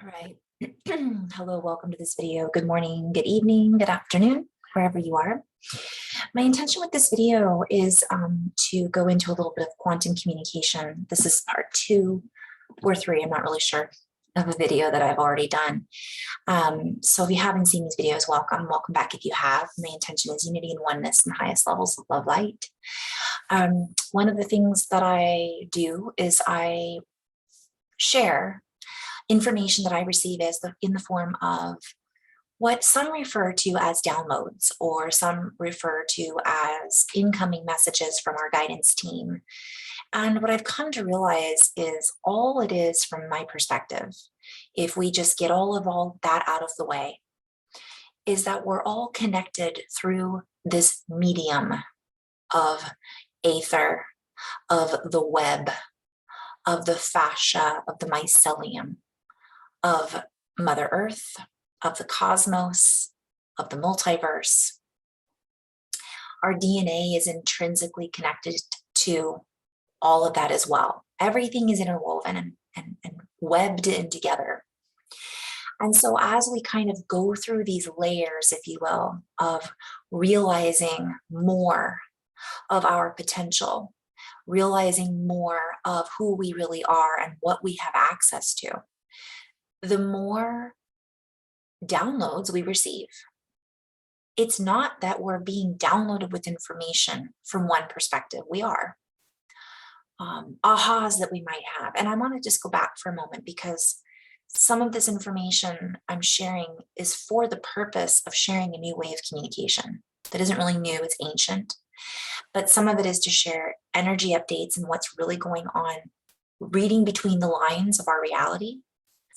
All right. Hello, welcome to this video. Good morning, good evening, good afternoon, wherever you are. My intention with this video is to go into a little bit of quantum communication. This is part 2 or 3, I'm not really sure, of a video that I've already done. So if you haven't seen these videos, welcome. Welcome back if you have. My intention is unity and oneness and highest levels of love light. One of the things that I do is I share information that I receive in the form of what some refer to as downloads, or some refer to as incoming messages from our guidance team. And what I've come to realize is all it is from my perspective, if we just get all that out of the way, is that we're all connected through this medium of aether, of the web, of the fascia, of the mycelium, of Mother Earth, of the cosmos, of the multiverse. Our DNA is intrinsically connected to all of that as well. Everything is interwoven and webbed in together. And so as we kind of go through these layers, if you will, of realizing more of our potential, realizing more of who we really are and what we have access to, the more downloads we receive. It's not that we're being downloaded with information from one perspective. We are. Ahas that we might have. And I want to just go back for a moment, because some of this information I'm sharing is for the purpose of sharing a new way of communication that isn't really new, it's ancient. But some of it is to share energy updates and what's really going on, reading between the lines of our reality.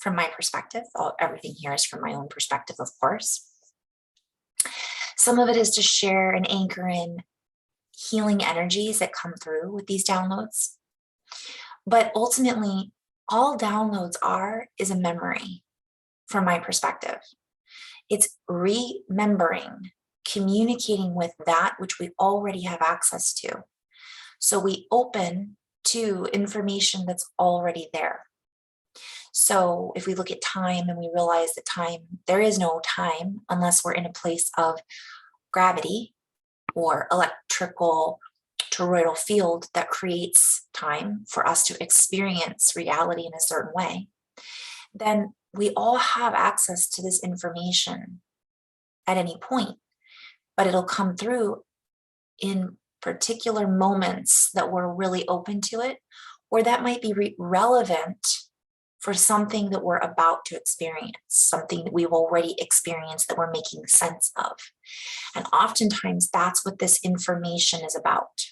From my perspective, everything here is from my own perspective, of course. Some of it is to share and anchor in healing energies that come through with these downloads. But ultimately, all downloads is a memory from my perspective. It's remembering, communicating with that which we already have access to. So we open to information that's already there. So if we look at time and we realize that there is no time unless we're in a place of gravity or electrical toroidal field that creates time for us to experience reality in a certain way, then we all have access to this information at any point, but it'll come through in particular moments that we're really open to it, or that might be relevant for something that we're about to experience, something that we've already experienced that we're making sense of. And oftentimes that's what this information is about.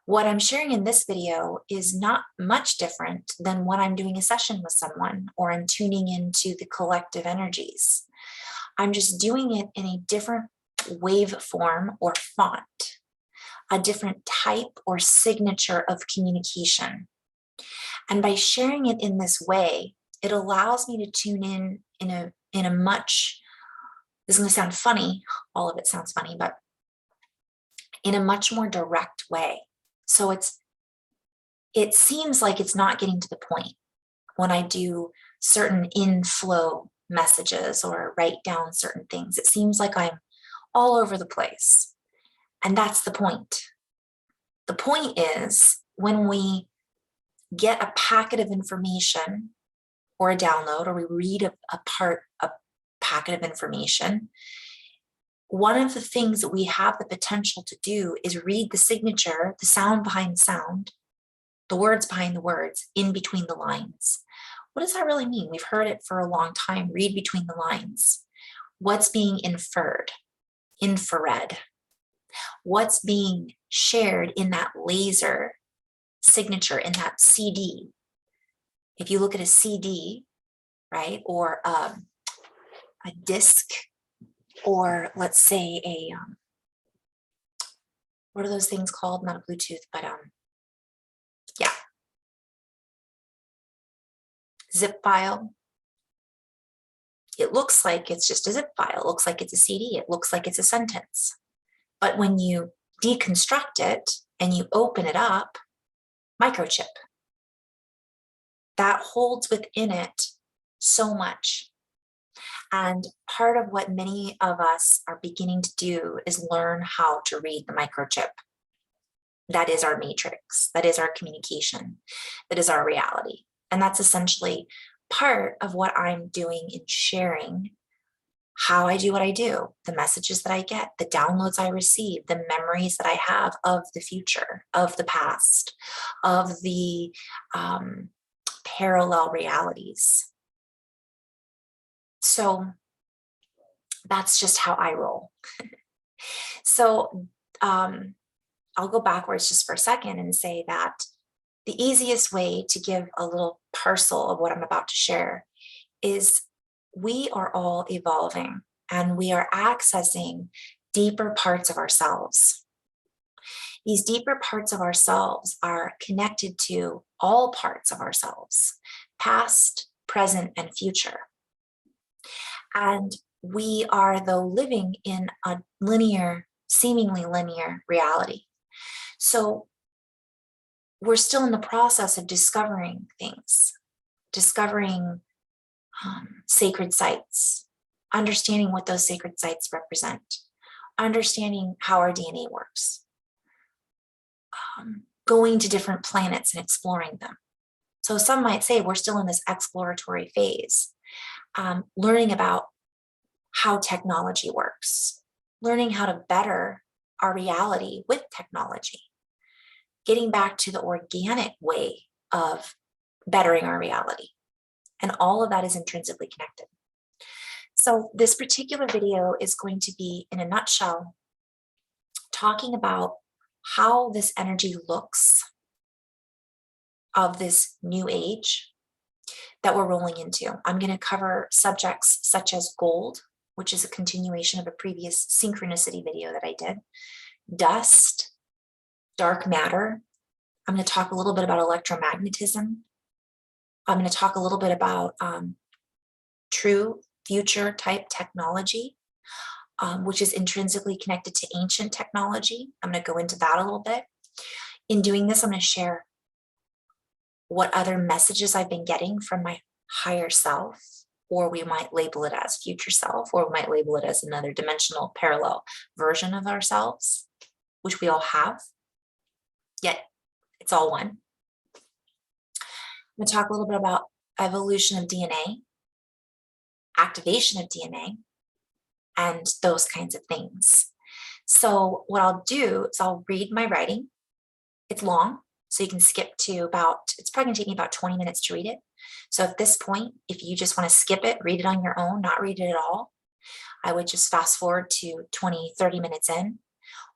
What I'm sharing in this video is not much different than when I'm doing a session with someone or I'm tuning into the collective energies. I'm just doing it in a different waveform or font, a different type or signature of communication. And by sharing it in this way, it allows me to tune in a much, this is going to sound funny, all of it sounds funny, but in a much more direct way. So it seems like it's not getting to the point when I do certain inflow messages or write down certain things. It seems like I'm all over the place. And that's the point. The point is when we get a packet of information or a download, or we read a packet of information, one of the things that we have the potential to do is read the signature, the sound behind the sound, the words behind the words, in between the lines. What does that really mean? We've heard it for a long time, read between the lines. What's being inferred, infrared? What's being shared in that laser signature, in that CD? If you look at a CD, right, or a disc, or let's say what are those things called? Not a Bluetooth, but yeah, zip file. It looks like it's just a zip file. It looks like it's a CD. It looks like it's a sentence. But when you deconstruct it and you open it up, microchip, that holds within it so much. And part of what many of us are beginning to do is learn how to read the microchip. That is our matrix, that is our communication, that is our reality. And that's essentially part of what I'm doing in sharing how I do what I do, the messages that I get, the downloads I receive, the memories that I have of the future, of the past, of the parallel realities. So that's just how I roll. So I'll go backwards just for a second and say that the easiest way to give a little parcel of what I'm about to share is we are all evolving and we are accessing deeper parts of ourselves. These deeper parts of ourselves are connected to all parts of ourselves, past, present, and future. And we are, though, living in a linear, seemingly linear reality. So we're still in the process of discovering things, discovering sacred sites, understanding what those sacred sites represent, understanding how our DNA works, going to different planets and exploring them. So some might say we're still in this exploratory phase, learning about how technology works, learning how to better our reality with technology, getting back to the organic way of bettering our reality. And all of that is intrinsically connected. So this particular video is going to be, in a nutshell, talking about how this energy looks of this new age that we're rolling into. I'm going to cover subjects such as gold, which is a continuation of a previous synchronicity video that I did, dust, dark matter. I'm going to talk a little bit about electromagnetism. I'm going to talk a little bit about true future type technology, which is intrinsically connected to ancient technology. I'm going to go into that a little bit. In doing this, I'm going to share what other messages I've been getting from my higher self, or we might label it as future self, or we might label it as another dimensional parallel version of ourselves, which we all have, yet it's all one. I'm going to talk a little bit about evolution of DNA, activation of DNA, and those kinds of things. So what I'll do is I'll read my writing. It's long, so you can skip to about, it's probably going to take me about 20 minutes to read it. So at this point, if you just want to skip it, read it on your own, not read it at all, I would just fast forward to 20, 30 minutes in,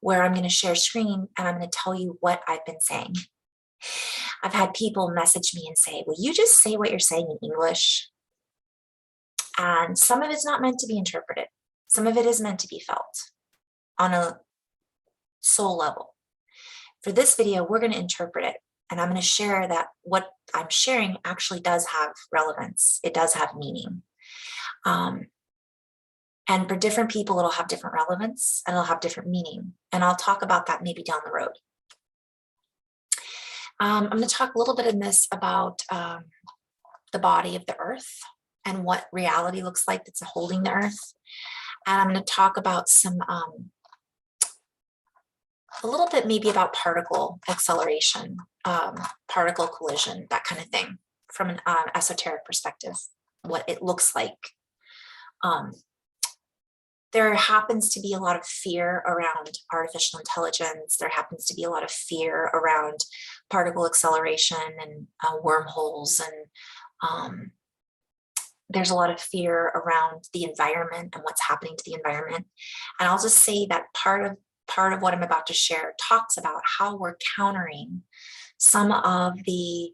where I'm going to share screen and I'm going to tell you what I've been saying. I've had people message me and say, will you just say what you're saying in English? And some of it's not meant to be interpreted. Some of it is meant to be felt on a soul level. For this video, we're going to interpret it. And I'm going to share that what I'm sharing actually does have relevance. It does have meaning. And for different people, it'll have different relevance and it'll have different meaning. And I'll talk about that maybe down the road. I'm going to talk a little bit in this about the body of the earth and what reality looks like that's holding the earth. And I'm going to talk about some, a little bit maybe about particle acceleration, particle collision, that kind of thing, from an esoteric perspective, what it looks like. There happens to be a lot of fear around artificial intelligence. There happens to be a lot of fear around particle acceleration and wormholes, and there's a lot of fear around the environment and what's happening to the environment. And I'll just say that part of what I'm about to share talks about how we're countering some of the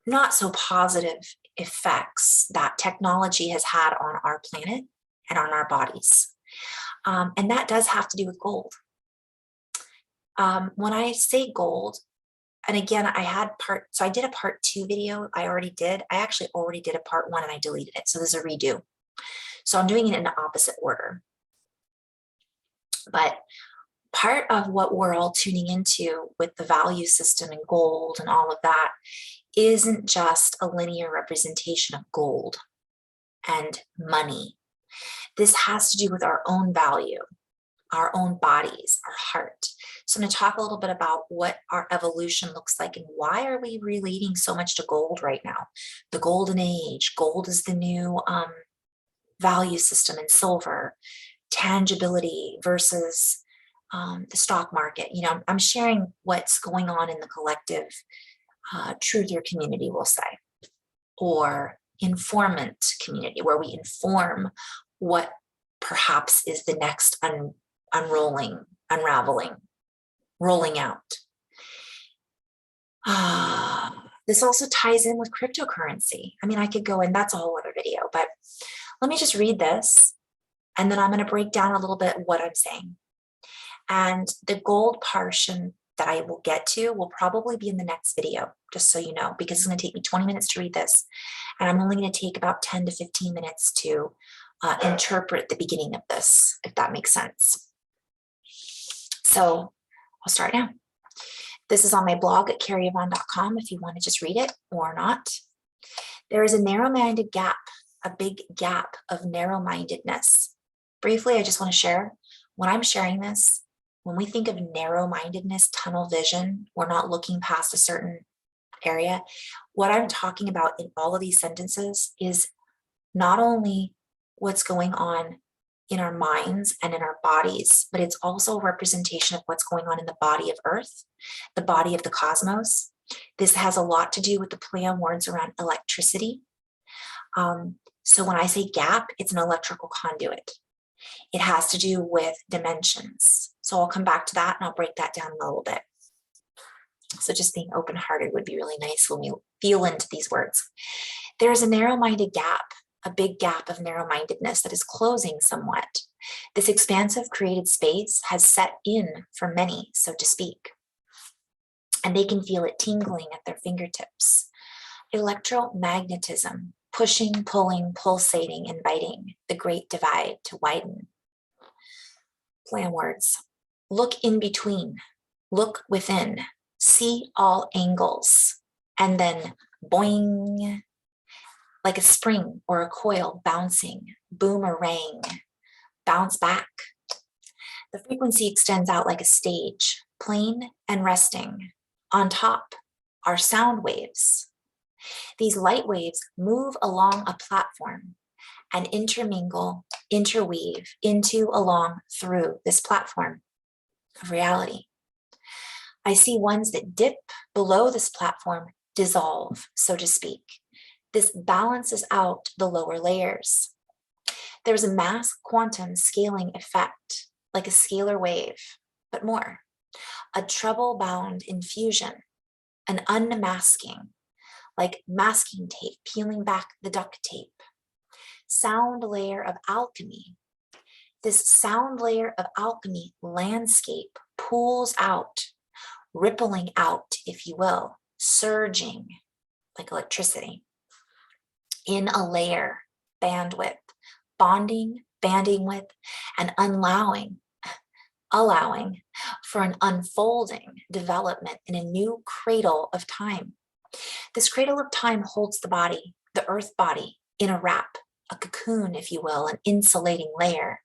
not so positive effects that technology has had on our planet and on our bodies. And that does have to do with gold. When I say gold, and again, I did a part 2 video. I actually already did a part 1 and I deleted it. So this is a redo. So I'm doing it in the opposite order. But part of what we're all tuning into with the value system and gold and all of that isn't just a linear representation of gold. and money. This has to do with our own value, our own bodies, our heart. So I'm going to talk a little bit about what our evolution looks like and why are we relating so much to gold right now? The golden age, gold is the new value system, and silver, tangibility versus the stock market. You know, I'm sharing what's going on in the collective truther community, we'll say, or informant community, where we inform what perhaps is the next unraveling, rolling out. This also ties in with cryptocurrency. I mean, I could go, and that's a whole other video, but let me just read this, and then I'm going to break down a little bit what I'm saying. And the gold portion that I will get to will probably be in the next video, just so you know, because it's going to take me 20 minutes to read this, and I'm only going to take about 10 to 15 minutes to interpret the beginning of this, if that makes sense. So I'll start now. This is on my blog at carryyvonne.com if you want to just read it or not. There is a narrow-minded gap, a big gap of narrow-mindedness. Briefly, I just want to share, when I'm sharing this, when we think of narrow-mindedness, tunnel vision, we're not looking past a certain area. What I'm talking about in all of these sentences is not only what's going on in our minds and in our bodies, but it's also a representation of what's going on in the body of Earth, the body of the cosmos. This has a lot to do with the play on words around electricity. So when I say gap, it's an electrical conduit. It has to do with dimensions. So I'll come back to that and I'll break that down a little bit. So just being open-hearted would be really nice when we feel into these words. There's a narrow-minded gap, a big gap of narrow-mindedness that is closing somewhat. This expansive created space has set in for many, so to speak, and they can feel it tingling at their fingertips. Electromagnetism, pushing, pulling, pulsating, inviting the great divide to widen. Play on words. Look in between, look within, see all angles, and then boing, like a spring or a coil bouncing, boomerang, bounce back. The frequency extends out like a stage, plain and resting. On top are sound waves. These light waves move along a platform and intermingle, interweave into, along, through this platform of reality. I see ones that dip below this platform, dissolve, so to speak. This balances out the lower layers. There's a mass quantum scaling effect, like a scalar wave, but more. A treble-bound infusion, an unmasking, like masking tape, peeling back the duct tape. Sound layer of alchemy. This sound layer of alchemy landscape pools out, rippling out, if you will, surging like electricity. In a layer, bandwidth, bonding, banding with, and allowing for an unfolding development in a new cradle of time. This cradle of time holds the body, the earth body, in a wrap, a cocoon, if you will, an insulating layer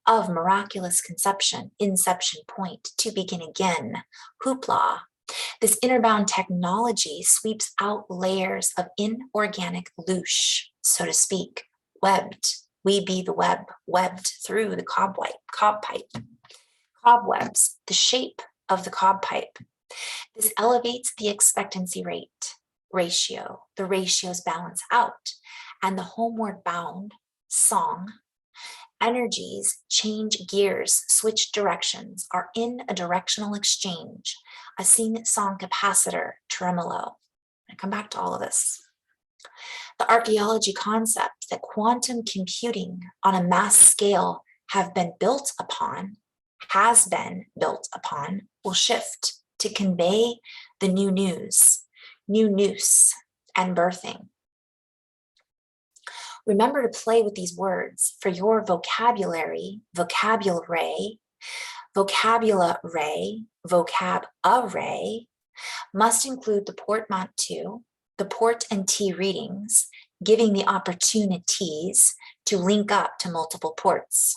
of miraculous conception, inception point, to begin again, hoopla. This innerbound technology sweeps out layers of inorganic loosh, so to speak, webbed. We be the web, webbed through the cob pipe. Cobwebs, the shape of the cob pipe. This elevates the expectancy ratio. The ratios balance out, and the homeward bound song energies change gears, switch directions, are in a directional exchange, a sing-song capacitor, tremolo. I come back to all of this. The archaeology concept that quantum computing on a mass scale has been built upon, will shift to convey the new news, new noose, and birthing. Remember to play with these words for your vocabulary, vocab array must include the portmanteau, the port and tea readings, giving the opportunities to link up to multiple ports.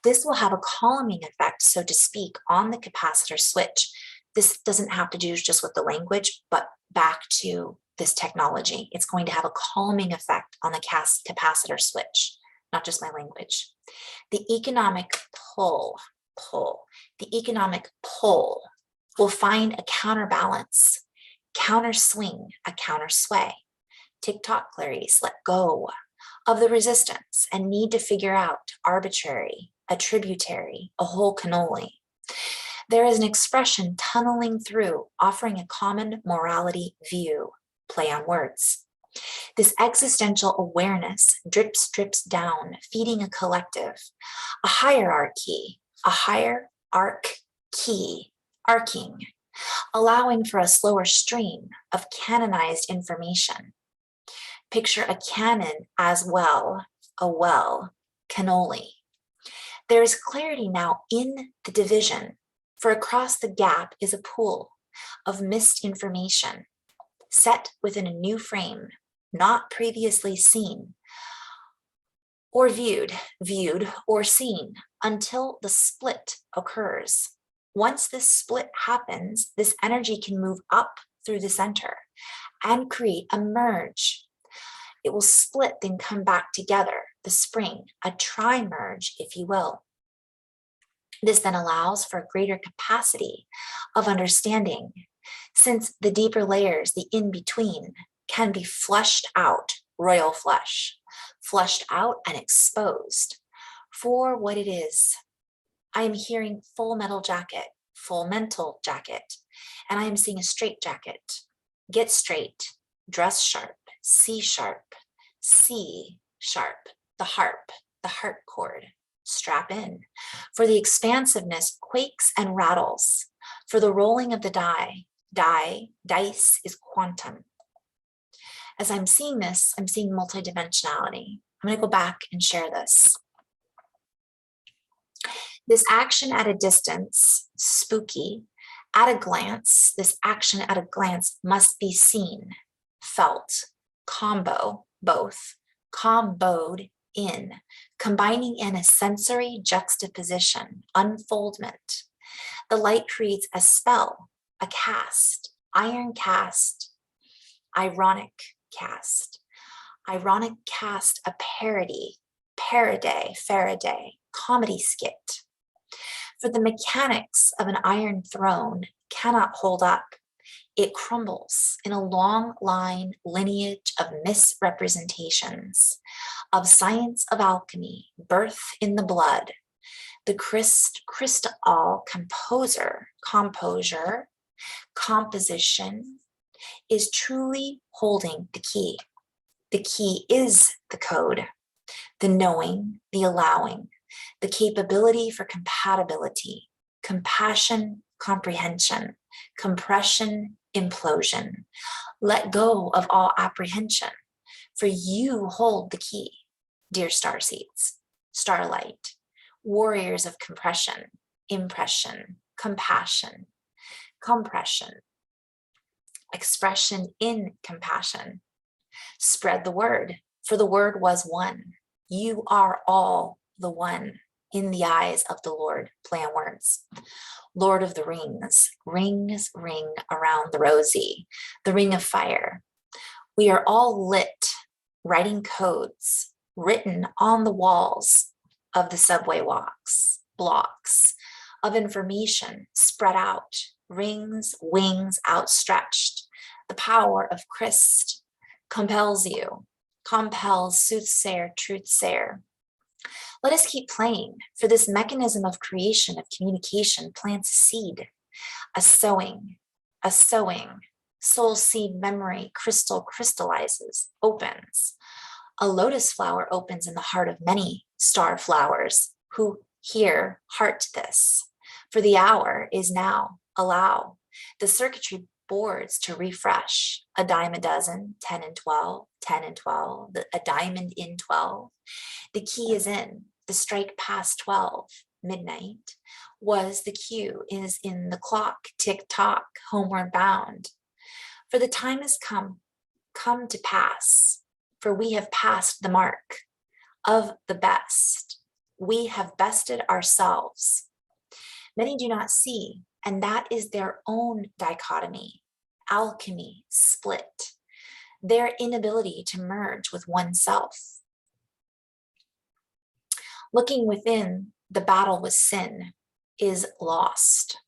This will have a calming effect, so to speak, on the capacitor switch. This doesn't have to do just with the language, but back to this technology. It's going to have a calming effect on the capacitor switch, not just my language. The economic pull, the economic pull will find a counterbalance, counter swing, a counter sway. TikTok Clarice, let go of the resistance and need to figure out arbitrary, a tributary, a whole cannoli. There is an expression tunneling through, offering a common morality view, play on words. This existential awareness drips down, feeding a collective, a hierarchy, arcing, allowing for a slower stream of canonized information. Picture a cannon as well, cannoli. There is clarity now in the division, for across the gap is a pool of missed information, set within a new frame, not previously seen or viewed or seen until the split occurs. Once this split happens, this energy can move up through the center and create a merge. It will split, then come back together, the spring, a tri-merge, if you will. This then allows for a greater capacity of understanding, since the deeper layers, the in-between, can be flushed out, royal flush, flushed out and exposed for what it is. I am hearing full mental jacket, and I am seeing a straight jacket. Get straight, dress sharp, C sharp, the heart chord, strap in. For the expansiveness quakes and rattles. For the rolling of the dice is quantum. As I'm seeing this, I'm seeing multidimensionality. I'm going to go back and share this. This action at a distance, spooky, at a glance, this action at a glance must be seen, felt, both, comboed in, combining in a sensory juxtaposition, unfoldment. The light creates a spell, a cast, iron cast, ironic cast, a parody, Faraday, comedy skit. For the mechanics of an iron throne cannot hold up. It crumbles in a long line lineage of misrepresentations, of science of alchemy, birth in the blood. The crystal composition is truly holding the key. The key is the code, the knowing, the allowing, the capability for compatibility, compassion, comprehension, compression, implosion. Let go of all apprehension, for you hold the key, dear starseeds, starlight, warriors of compression, impression, compassion, compression, expression in compassion. Spread the word, for the word was one. You are all the one in the eyes of the Lord. Play on words. Lord of the rings, rings ring around the rosy, the ring of fire. We are all lit, writing codes written on the walls of the subway blocks of information spread out, rings, wings outstretched. The power of Christ compels you, compels soothsayer, truthsayer. Let us keep playing, for this mechanism of creation, of communication, plants a seed, a sowing, soul seed memory crystallizes, opens. A lotus flower opens in the heart of many star flowers who hear heart this. For the hour is now, allow the circuitry boards to refresh, a dime a dozen, 10 and 12, 10 and 12, a diamond in 12. The key is in, the strike past 12, midnight, was the cue, is in the clock, tick tock, homeward bound. For the time has come to pass, for we have passed the mark of the best. We have bested ourselves. Many do not see, and that is their own dichotomy, alchemy, split, their inability to merge with oneself. Looking within, the battle with sin is lost.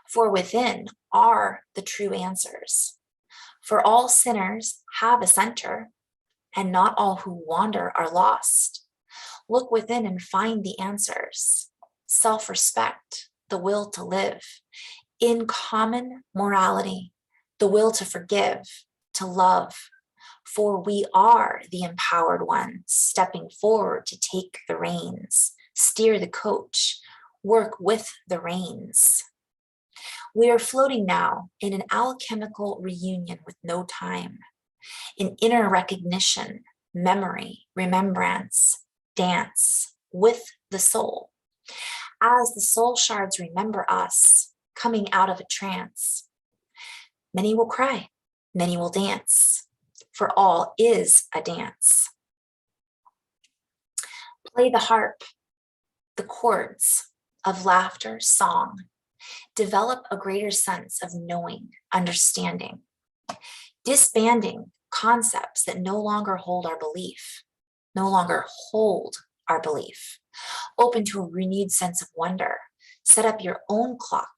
For within are the true answers. For all sinners have a center, and not all who wander are lost. Look within and find the answers. Self-respect, the will to live, in common morality, the will to forgive, to love. For we are the empowered ones, stepping forward to take the reins, steer the coach, work with the reins. We are floating now in an alchemical reunion with no time, in inner recognition, memory, remembrance, dance with the soul. As the soul shards remember us coming out of a trance, many will cry, many will dance, for all is a dance. Play the harp, the chords of laughter, song. Develop a greater sense of knowing, understanding, disbanding concepts that no longer hold our belief, no longer hold our belief. Open to a renewed sense of wonder. Set up your own clock,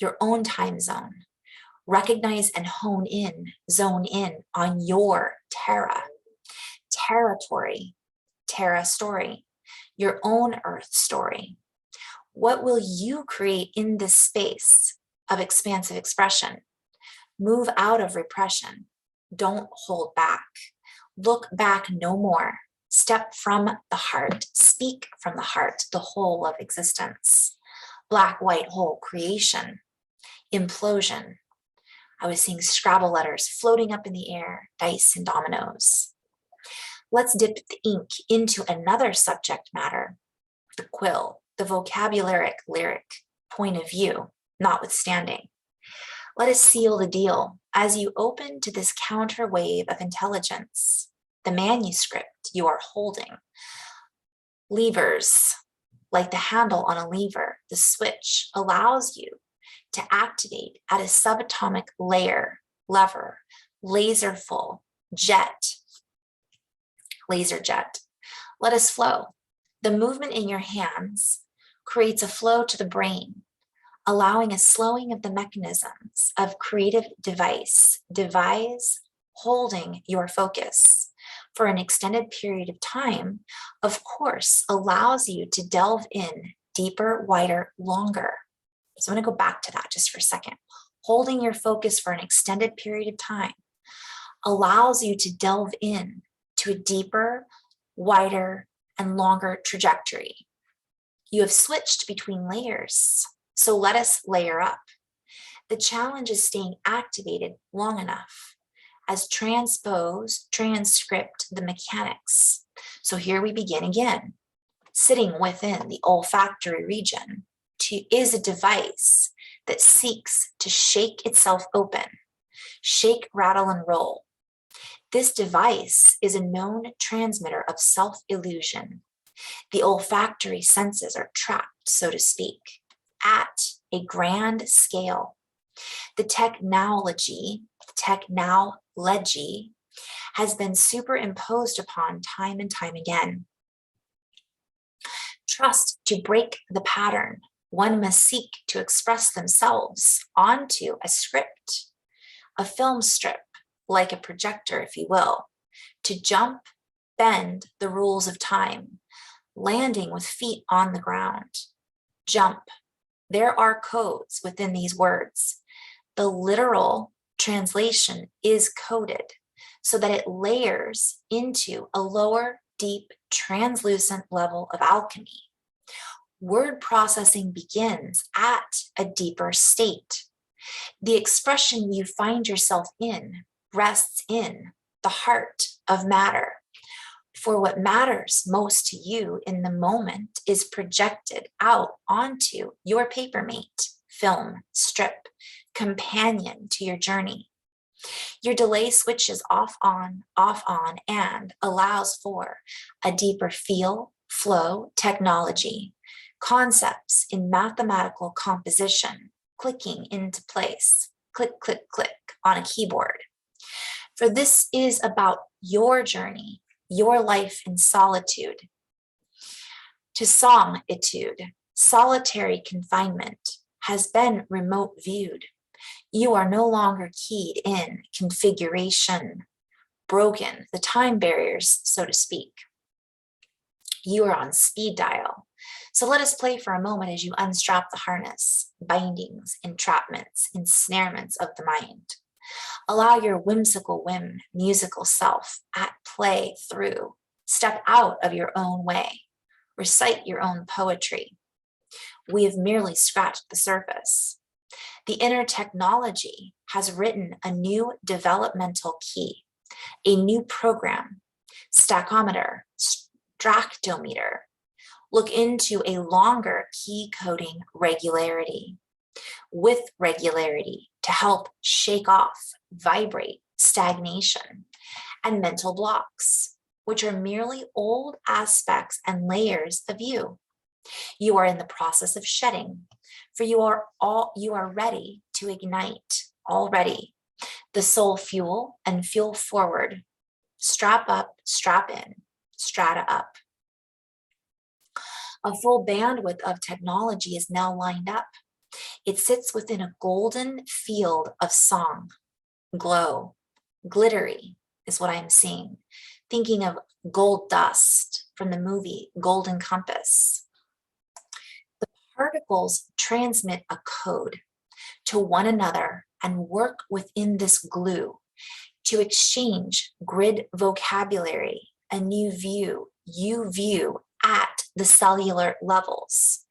your own time zone. Recognize and zone in on your territory, Terra story, your own earth story. What will you create in this space of expansive expression? Move out of repression. Don't hold back. Look back no more. Step from the heart. Speak from the heart, the whole of existence. Black, white, whole, creation, implosion. I was seeing Scrabble letters floating up in the air, dice and dominoes. Let's dip the ink into another subject matter, the quill, the vocabularic lyric point of view, notwithstanding. Let us seal the deal as you open to this counter wave of intelligence, the manuscript you are holding. Levers, like the handle on a lever, the switch allows you to activate at a subatomic lever, laser jet. Let us flow. The movement in your hands creates a flow to the brain, allowing a slowing of the mechanisms of creative devise, holding your focus for an extended period of time, of course, allows you to delve in deeper, wider, longer. So I'm going to go back to that just for a second. Holding your focus for an extended period of time allows you to delve in to a deeper, wider, and longer trajectory. You have switched between layers, so let us layer up. The challenge is staying activated long enough as transcript the mechanics. So here we begin again. Sitting within the olfactory region is a device that seeks to shake itself open, shake, rattle, and roll. This device is a known transmitter of self-illusion. The olfactory senses are trapped, so to speak, at a grand scale. The technology has been superimposed upon time and time again. Trust to break the pattern. One must seek to express themselves onto a script, a film strip, like a projector, if you will, to jump, bend the rules of time, landing with feet on the ground. Jump. There are codes within these words. The literal translation is coded so that it layers into a lower, deep, translucent level of alchemy. Word processing begins at a deeper state. The expression you find yourself in rests in the heart of matter. For what matters most to you in the moment is projected out onto your paper mate, film, strip, companion to your journey. Your delay switches off on, and allows for a deeper feel, flow, technology, concepts in mathematical composition, clicking into place, click, click, click on a keyboard. For this is about your journey, your life in solitude. To songitude, solitary confinement has been remote viewed. You are no longer keyed in configuration, broken, the time barriers, so to speak. You are on speed dial. So let us play for a moment as you unstrap the harness, bindings, entrapments, ensnarements of the mind. Allow your whimsical musical self at play through. Step out of your own way. Recite your own poetry. We have merely scratched the surface. The inner technology has written a new developmental key, a new program, stachometer, stractometer. Look into a longer key coding regularity, with regularity to help shake off, vibrate, stagnation, and mental blocks, which are merely old aspects and layers of you. You are in the process of shedding, for you are ready to ignite already the soul fuel and fuel forward. Strap up, strap in, strata up. A full bandwidth of technology is now lined up. It sits within a golden field of song, glow, glittery is what I'm seeing. Thinking of gold dust from the movie Golden Compass. The particles transmit a code to one another and work within this glue to exchange grid vocabulary, a new view, you view at the cellular levels.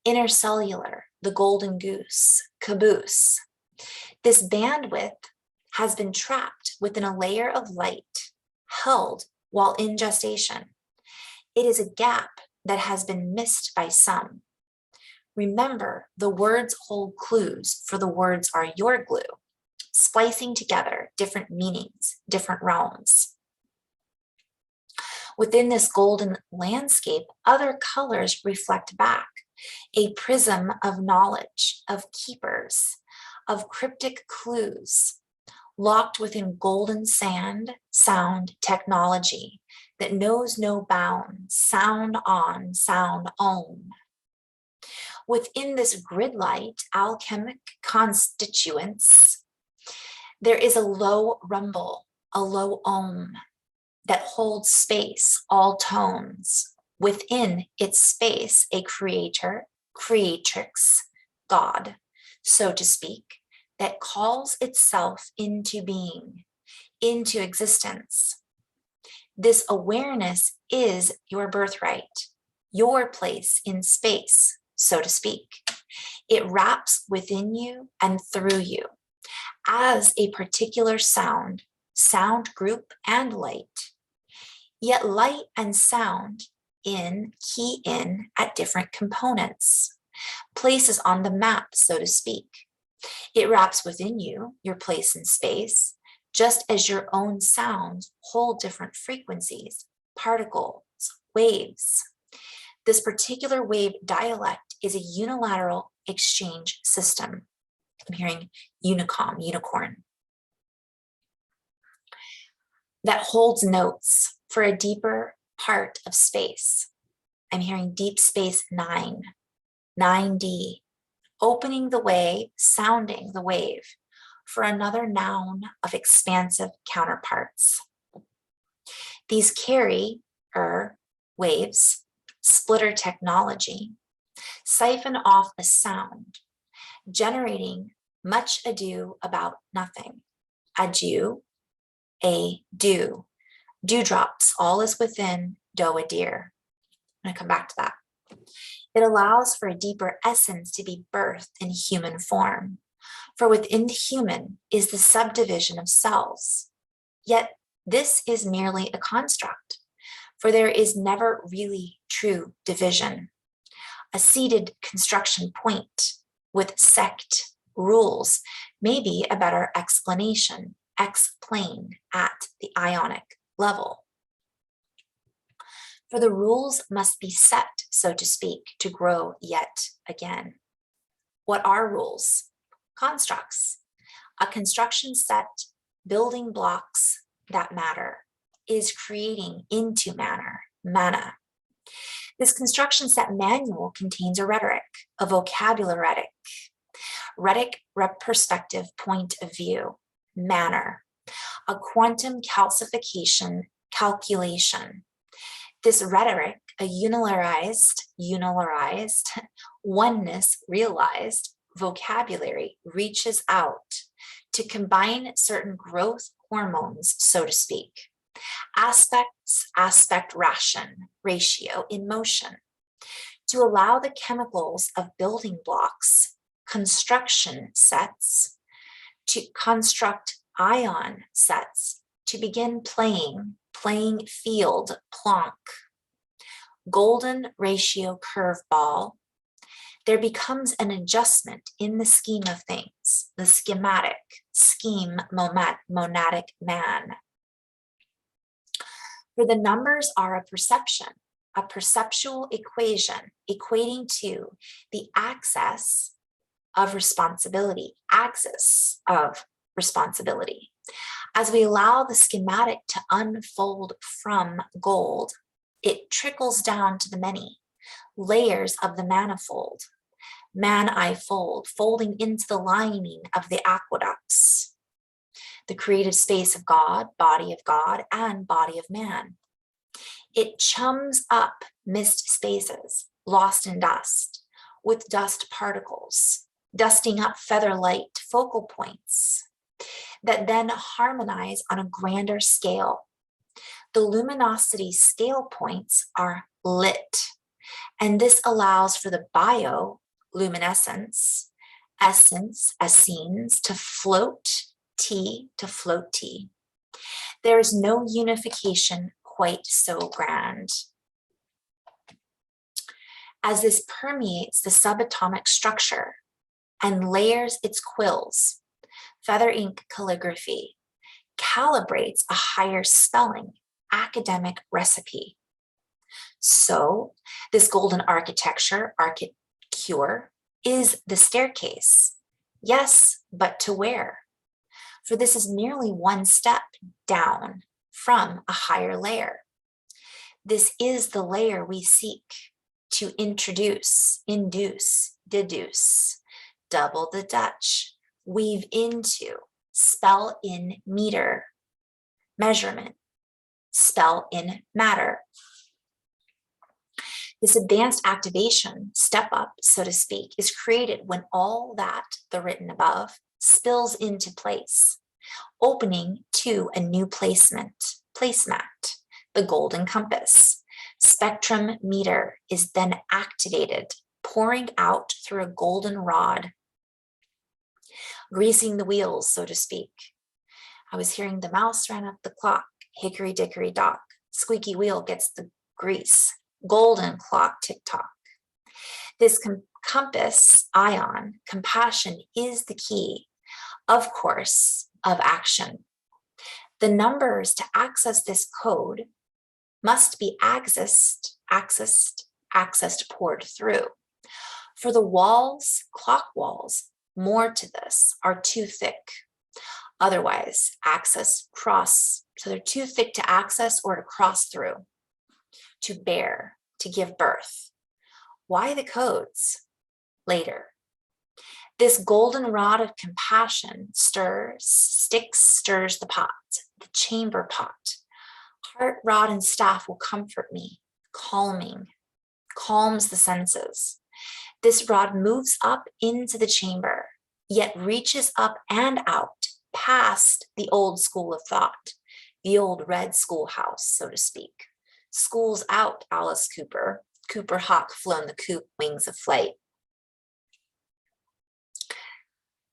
Intercellular, the golden goose, caboose. This bandwidth has been trapped within a layer of light, held while in gestation. It is a gap that has been missed by some. Remember, the words hold clues, for the words are your glue, splicing together different meanings, different realms. Within this golden landscape, other colors reflect back, a prism of knowledge, of keepers, of cryptic clues, locked within golden sound technology that knows no bounds, sound on, sound on. Within this grid light, alchemic constituents, there is a low rumble, a low ohm that holds space, all tones. Within its space, a creator, creatrix, God, so to speak, that calls itself into being, into existence. This awareness is your birthright, your place in space, so to speak. It wraps within you and through you as a particular sound group and light. Yet light and sound key in at different components, places on the map, so to speak. It wraps within you, your place in space, just as your own sounds hold different frequencies, particles, waves. This particular wave dialect is a unilateral exchange system. I'm hearing unicorn, that holds notes for a deeper part of space. I'm hearing deep space 9, 9D, opening the way, sounding the wave for another noun of expansive counterparts. These waves, splitter technology, siphon off a sound, generating much ado about nothing. Adieu, a dew. Dewdrops, all is within, doe a deer. I'm gonna come back to that. It allows for a deeper essence to be birthed in human form. For within the human is the subdivision of cells. Yet this is merely a construct, for there is never really true division. A seated construction point with sect rules may be a better explanation X plane at the ionic level. For the rules must be set, so to speak, to grow yet again. What are rules? Constructs. A construction set, building blocks that matter, is creating into mana. This construction set manual contains a rhetoric, a vocabulary rhetoric, perspective, point of view, manner, a quantum calculation. This rhetoric, a unitariized, oneness realized vocabulary reaches out to combine certain growth hormones, so to speak, aspect ratio in motion, to allow the chemicals of building blocks, construction sets, to construct ion sets, to begin playing field plonk, golden ratio curveball. There becomes an adjustment in the scheme of things, the monadic man. For the numbers are a perceptual equation equating to the axis of responsibility. As we allow the schematic to unfold from gold, it trickles down to the many layers of the manifold. Man-I-fold, folding into the lining of the aqueducts, the creative space of God, and body of man. It chums up mist spaces, lost in dust, with dust particles, dusting up feather-light focal points that then harmonize on a grander scale. The luminosity scale points are lit, and this allows for the bioluminescence, escenes to float T. There is no unification quite so grand. As this permeates the subatomic structure and layers its quills, feather ink calligraphy calibrates a higher spelling academic recipe. So this golden architecture is the staircase. Yes, but to where? For this is merely one step down from a higher layer. This is the layer we seek to introduce, induce, deduce, double the Dutch, weave into, spell in meter, measurement, spell in matter. This advanced activation, step up, so to speak, is created when all that, the written above, spills into place, opening to a new placemat, the golden compass. Spectrum meter is then activated, pouring out through a golden rod, greasing the wheels, so to speak. I was hearing the mouse ran up the clock, hickory dickory dock, squeaky wheel gets the grease, golden clock tick-tock. This compass ion, compassion, is the key, of course, of action. The numbers to access this code must be accessed, poured through. For the walls, clock walls, more to this, are too thick. Otherwise, cross. So they're too thick to access or to cross through, to bear, to give birth. Why the codes? Later. This golden rod of compassion stirs the pot, the chamber pot. Heart, rod, and staff will comfort me, calms the senses. This rod moves up into the chamber, yet reaches up and out past the old school of thought, the old red schoolhouse, so to speak. School's out, Alice Cooper. Cooper Hawk flown the coop wings of flight.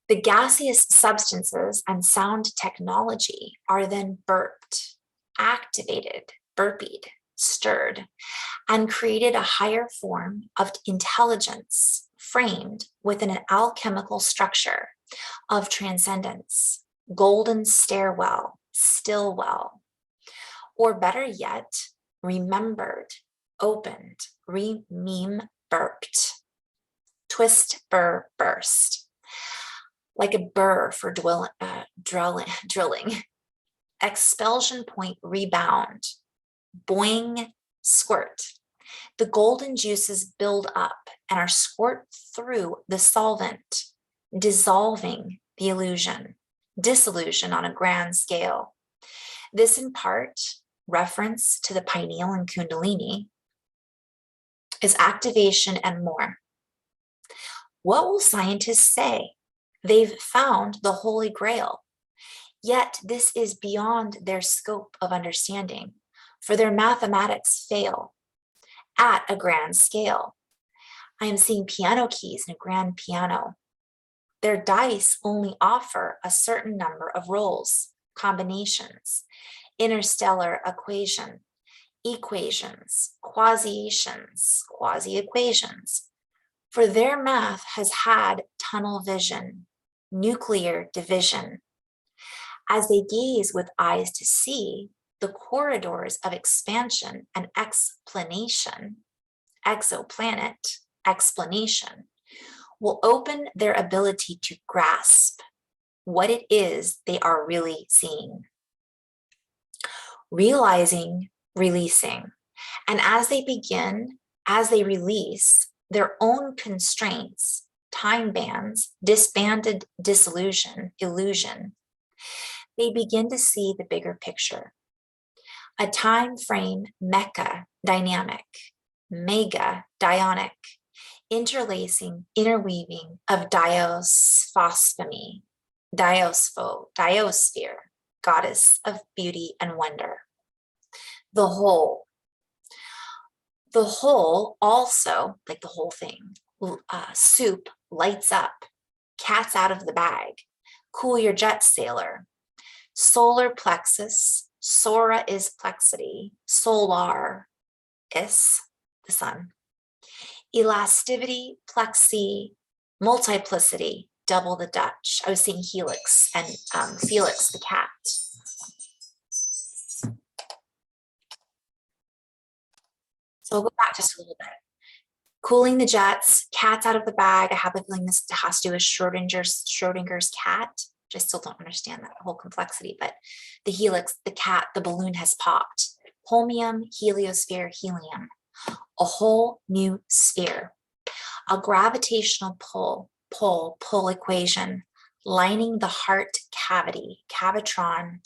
The gaseous substances and sound technology are then burped, activated, burpied, stirred, and created a higher form of intelligence framed within an alchemical structure of transcendence, golden stairwell, still well, or better yet, remembered, opened, remembered, twist, burr, burst, like a burr for drilling, expulsion point, rebound, boing, squirt. The golden juices build up and are squirt through the solvent, dissolving the illusion, disillusion on a grand scale. This in part, reference to the pineal and kundalini, is activation and more. What will scientists say? They've found the Holy Grail. Yet this is beyond their scope of understanding, for their mathematics fail at a grand scale. I am seeing piano keys in a grand piano. Their dice only offer a certain number of rolls, combinations, interstellar equations, quasiations, quasi-equations. For their math has had tunnel vision, nuclear division. As they gaze with eyes to see, the corridors of expansion and explanation, exoplanet, explanation, will open their ability to grasp what it is they are really seeing. Realizing, releasing. And as they release their own constraints, time bands, disbanded disillusion, illusion, they begin to see the bigger picture. A time frame mecha dynamic, mega dionic, interlacing, interweaving of diosphere, goddess of beauty and wonder. The whole also, like the whole thing, soup lights up, cat's out of the bag, cool your jets, sailor. Solar plexus, sora is plexity, solar is the sun. Elastivity, plexi, multiplicity, double the Dutch. I was seeing helix and Felix the cat. So I'll go back just a little bit. Cooling the jets, cats out of the bag. I have a feeling this has to do with Schrodinger's cat, which I still don't understand that whole complexity, but the helix, the cat, the balloon has popped. Holmium, heliosphere, helium, a whole new sphere. A gravitational pull equation, lining the heart cavity, cavitron,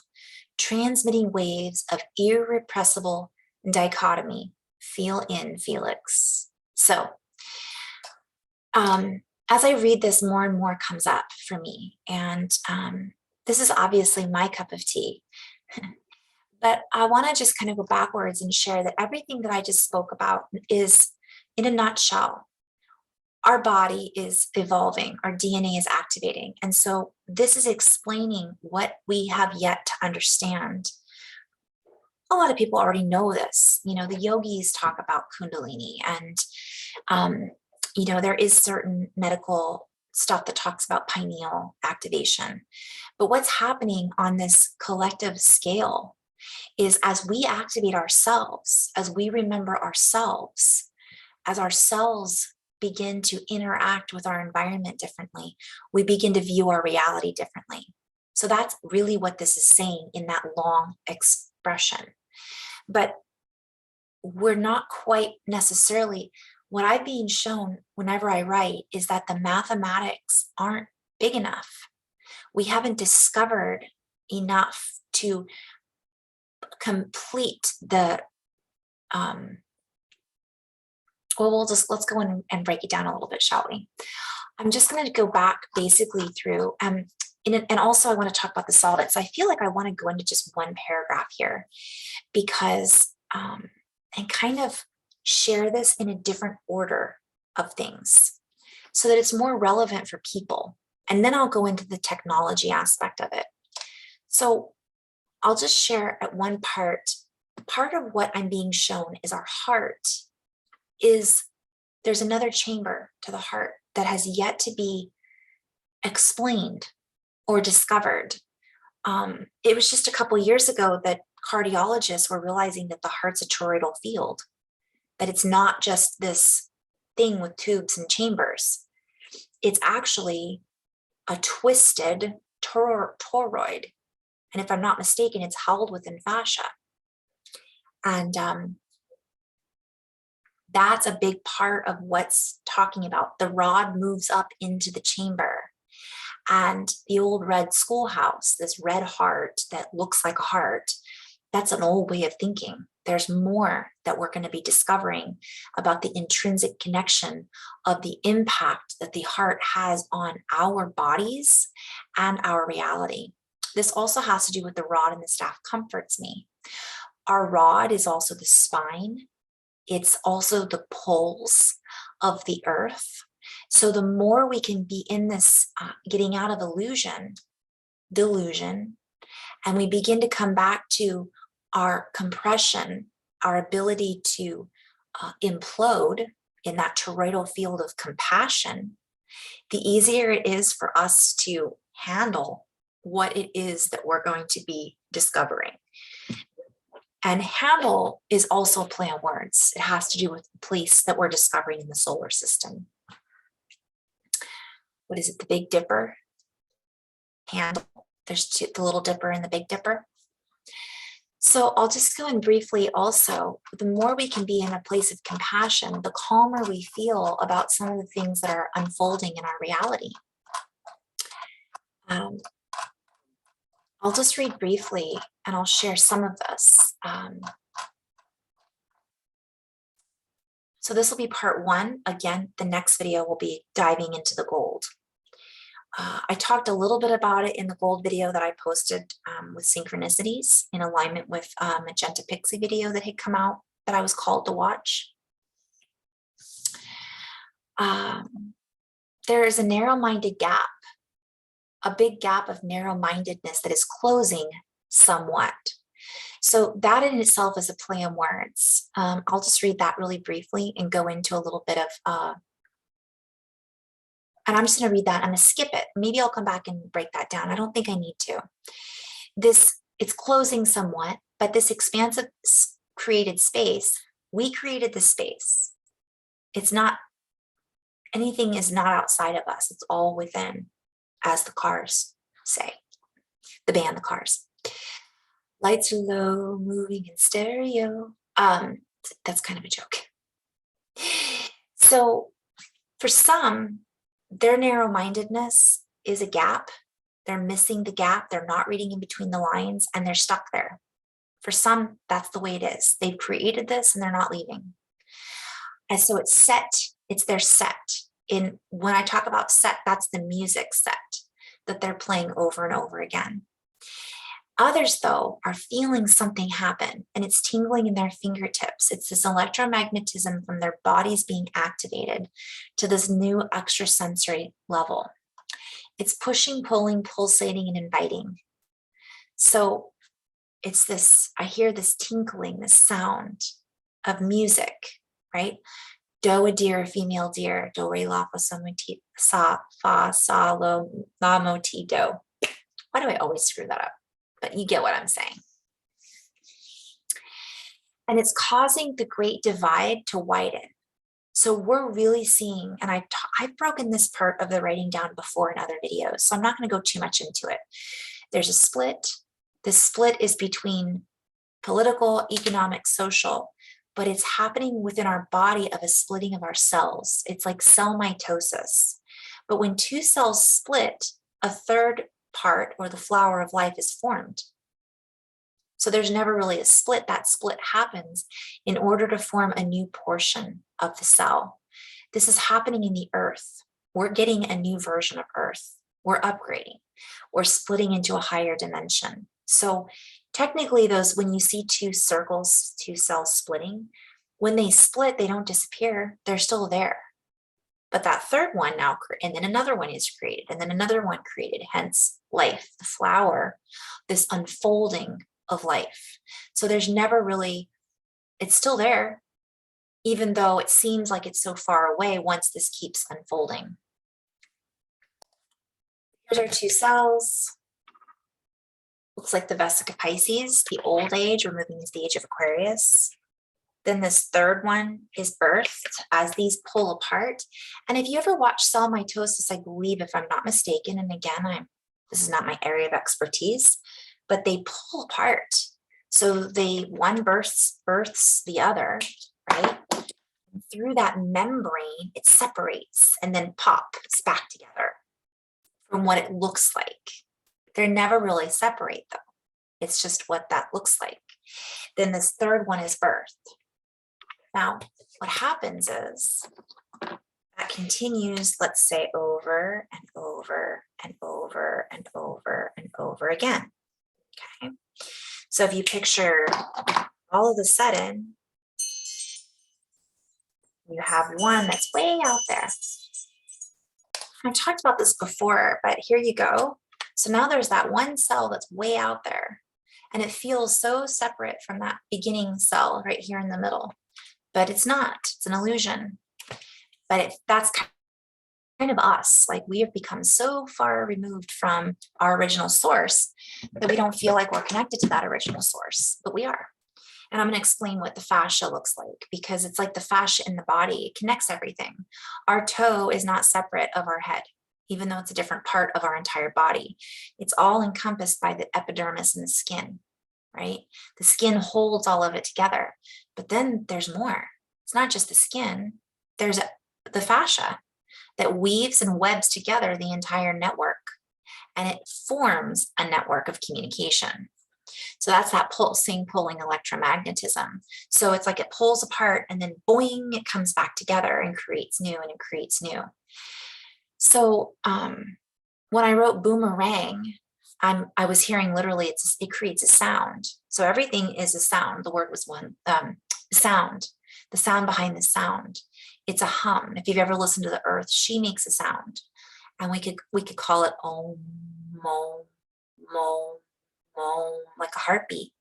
transmitting waves of irrepressible dichotomy. Feel in, Felix. So, as I read this, more and more comes up for me. And this is obviously my cup of tea. But I want to just kind of go backwards and share that everything that I just spoke about is, in a nutshell, our body is evolving, our DNA is activating. And so this is explaining what we have yet to understand. A lot of people already know this. You know, the yogis talk about Kundalini, and you know, there is certain medical stuff that talks about pineal activation. But what's happening on this collective scale is, as we activate ourselves, as we remember ourselves, as our cells begin to interact with our environment differently, we begin to view our reality differently. So that's really what this is saying in that long expression. But we're not quite necessarily, what I'm being shown whenever I write is that the mathematics aren't big enough. We haven't discovered enough to complete the, well, let's go in and break it down a little bit, shall we? I'm just going to go back basically through, and also I want to talk about the solvents. I feel like I want to go into just one paragraph here because, and kind of share this in a different order of things so that it's more relevant for people. And then I'll go into the technology aspect of it. So I'll just share at one part of what I'm being shown is our heart is, there's another chamber to the heart that has yet to be explained or discovered. It was just a couple years ago that cardiologists were realizing that the heart's a toroidal field, that it's not just this thing with tubes and chambers. It's actually a twisted toroid. And if I'm not mistaken, it's held within fascia. And that's a big part of what's talking about. The rod moves up into the chamber. And the old red schoolhouse, this red heart that looks like a heart, that's an old way of thinking. There's more that we're going to be discovering about the intrinsic connection of the impact that the heart has on our bodies and our reality. This also has to do with the rod and the staff comforts me. Our rod is also the spine. It's also the poles of the earth. So the more we can be in this getting out of delusion, and we begin to come back to our compression, our ability to implode in that toroidal field of compassion, the easier it is for us to handle what it is that we're going to be discovering. And handle is also a play on words. It has to do with the place that we're discovering in the solar system. What is it, the Big Dipper? Handle. There's the Little Dipper and the Big Dipper. So I'll just go in briefly also. The more we can be in a place of compassion, the calmer we feel about some of the things that are unfolding in our reality. I'll just read briefly and I'll share some of this. So this will be part one. Again, the next video will be diving into the gold. I talked a little bit about it in the gold video that I posted with synchronicities in alignment with Magenta Pixie video that had come out that I was called to watch. There is a narrow-minded gap, a big gap of narrow-mindedness that is closing somewhat. So that in itself is a play on words. I'll just read that really briefly and go into a little bit of and I'm just going to read that. I'm going to skip it. Maybe I'll come back and break that down. I don't think I need to. It's closing somewhat, but this expansive created space, we created the space. It's not, anything is not outside of us. It's all within, as the Cars say, the band, the Cars. Lights are low, moving in stereo. That's kind of a joke. So for some, their narrow-mindedness is a gap. They're missing the gap. They're not reading in between the lines and they're stuck there. For some, that's the way it is. They've created this and they're not leaving. And so it's set. It's their set. When I talk about set, that's the music set that they're playing over and over again. Others, though, are feeling something happen and it's tingling in their fingertips. It's this electromagnetism from their bodies being activated to this new extrasensory level. It's pushing, pulling, pulsating, and inviting. So it's this, I hear this tinkling, this sound of music, right? Do a deer, a female deer, do re la fa so ti sa fa sa lo la mo ti do. Why do I always screw that up? But you get what I'm saying. And it's causing the great divide to widen. So we're really seeing, and I've broken this part of the writing down before in other videos, so I'm not going to go too much into it. There's a split. The split is between political, economic, social, but it's happening within our body of a splitting of our cells. It's like cell mitosis. But when two cells split, a third part or the flower of life is formed. So there's never really a split. That split happens in order to form a new portion of the cell. This is happening in the earth. We're getting a new version of earth. We're upgrading. We're splitting into a higher dimension. So technically those, when you see two circles, two cells splitting, when they split, they don't disappear. They're still there. But that third one now, and then another one is created, and then another one created, hence life, the flower, this unfolding of life. So there's never really, it's still there, even though it seems like it's so far away once this keeps unfolding. Here's our two cells. Looks like the Vesica Pisces, the old age, we're moving into the age of Aquarius. Then this third one is birthed as these pull apart. And if you ever watch cell mitosis, I believe, if I'm not mistaken, and again, this is not my area of expertise, but they pull apart. So one births the other, right? And through that membrane, it separates and then pops back together from what it looks like. They're never really separate though. It's just what that looks like. Then this third one is birth. Now, what happens is that continues, let's say, over and over and over and over and over again. Okay. So if you picture all of a sudden, you have one that's way out there. I've talked about this before, but here you go. So now there's that one cell that's way out there, and it feels so separate from that beginning cell right here in the middle. But it's not, it's an illusion. But that's kind of us. Like, we have become so far removed from our original source that we don't feel like we're connected to that original source, but we are. And I'm going to explain what the fascia looks like, because it's like the fascia in the body. It connects everything. Our toe is not separate of our head, even though it's a different part of our entire body. It's all encompassed by the epidermis and the skin, right? The skin holds all of it together. But then there's more. It's not just the skin. There's the fascia that weaves and webs together the entire network, and it forms a network of communication. So that's that pulling electromagnetism. So it's like it pulls apart and then boing, it comes back together and creates new, and it creates new. So when I wrote boomerang, I was hearing literally it creates a sound. So everything is a sound. The word was one, sound, the sound behind the sound. It's a hum. If you've ever listened to the earth, she makes a sound, and we could call it om, mo, mo, mo, like a heartbeat.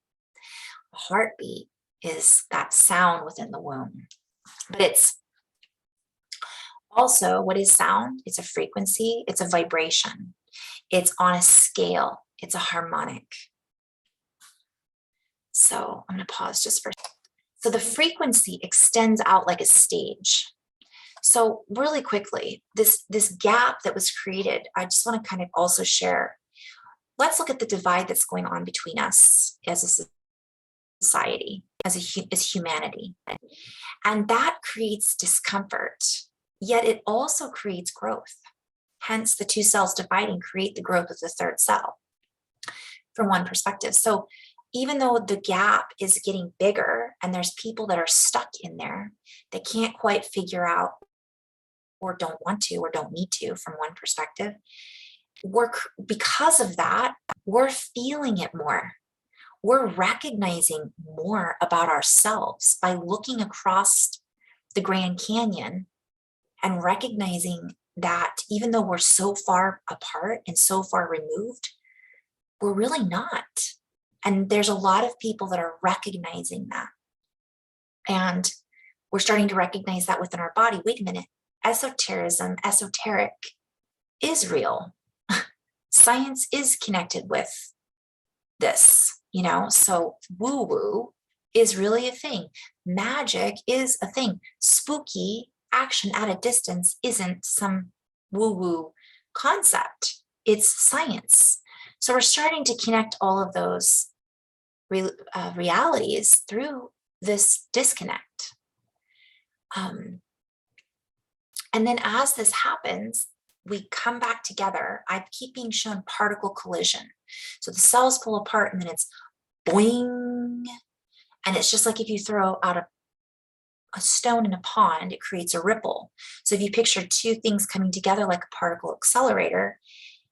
A heartbeat is that sound within the womb. But it's also, what is sound? It's a frequency, it's a vibration, it's on a scale, it's a harmonic. So I'm going to pause just for a second. So the frequency extends out like a stage. So really quickly, this gap that was created, I just want to kind of also share. Let's look at the divide that's going on between us as a society, as humanity. And that creates discomfort, yet it also creates growth. Hence, the two cells dividing create the growth of the third cell from one perspective. So even though the gap is getting bigger and there's people that are stuck in there, they can't quite figure out, or don't want to, or don't need to from one perspective, because of that, we're feeling it more. We're recognizing more about ourselves by looking across the Grand Canyon and recognizing that even though we're so far apart and so far removed, we're really not. And there's a lot of people that are recognizing that. And we're starting to recognize that within our body. Wait a minute, esoteric is real. Science is connected with this, so woo-woo is really a thing. Magic is a thing. Spooky action at a distance isn't some woo-woo concept. It's science. So we're starting to connect all of those realities through this disconnect. And then as this happens, we come back together. I keep being shown particle collision. So the cells pull apart and then it's boing. And it's just like if you throw out a stone in a pond, it creates a ripple. So if you picture two things coming together like a particle accelerator,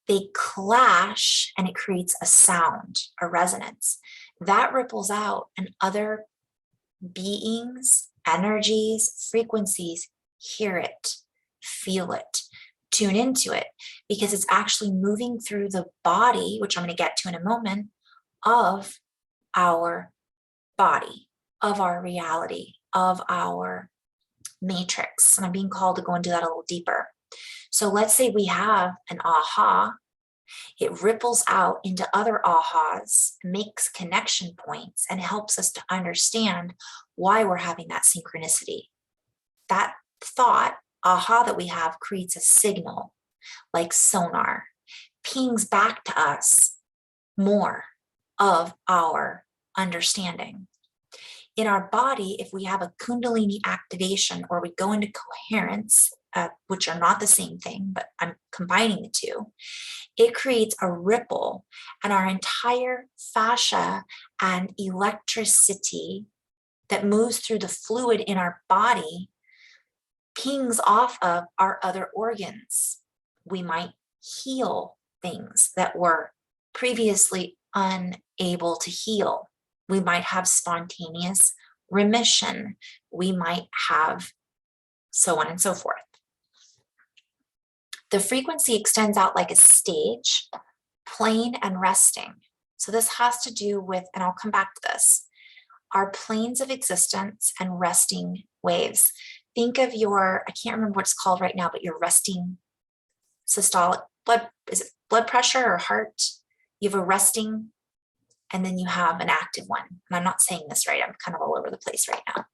they clash and it creates a sound, a resonance. That ripples out, and other beings, energies, frequencies hear it, feel it, tune into it, because it's actually moving through the body, which I'm going to get to in a moment, of our body, of our reality, of our matrix. And I'm being called to go into that a little deeper. So let's say we have an aha It ripples out into other ahas, makes connection points, and helps us to understand why we're having that synchronicity. That thought, aha, that we have creates a signal like sonar, pings back to us more of our understanding. In our body, if we have a Kundalini activation or we go into coherence, which are not the same thing, but I'm combining the two, it creates a ripple, and our entire fascia and electricity that moves through the fluid in our body pings off of our other organs. We might heal things that were previously unable to heal. We might have spontaneous remission. We might have so on and so forth. The frequency extends out like a stage, plane and resting. So this has to do with, and I'll come back to this, our planes of existence and resting waves. Think of your, I can't remember what it's called right now, but your resting systolic blood, is it blood pressure or heart? You have a resting, and then you have an active one. And I'm not saying this right, I'm kind of all over the place right now,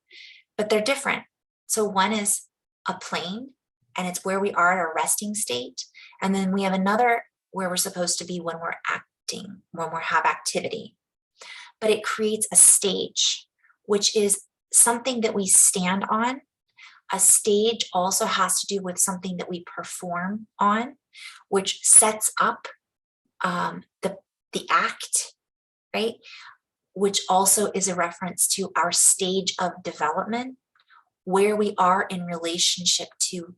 but they're different. So one is a plane, and it's where we are at our resting state. And then we have another where we're supposed to be when we're acting, when we have activity. But it creates a stage, which is something that we stand on. A stage also has to do with something that we perform on, which sets up the act, right? Which also is a reference to our stage of development, where we are in relationship to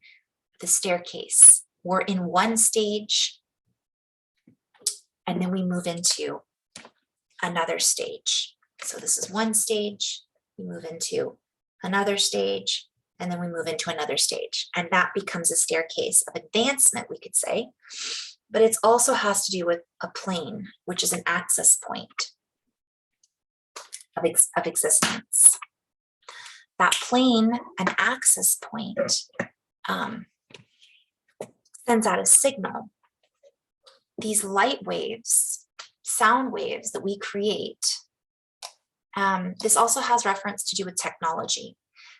the staircase. We're in one stage, and then we move into another stage. So this is one stage, we move into another stage, and then we move into another stage. And that becomes a staircase of advancement, we could say. But it also has to do with a plane, which is an access point of existence. That plane, an access point, sends out a signal. These light waves, sound waves that we create, this also has reference to do with technology.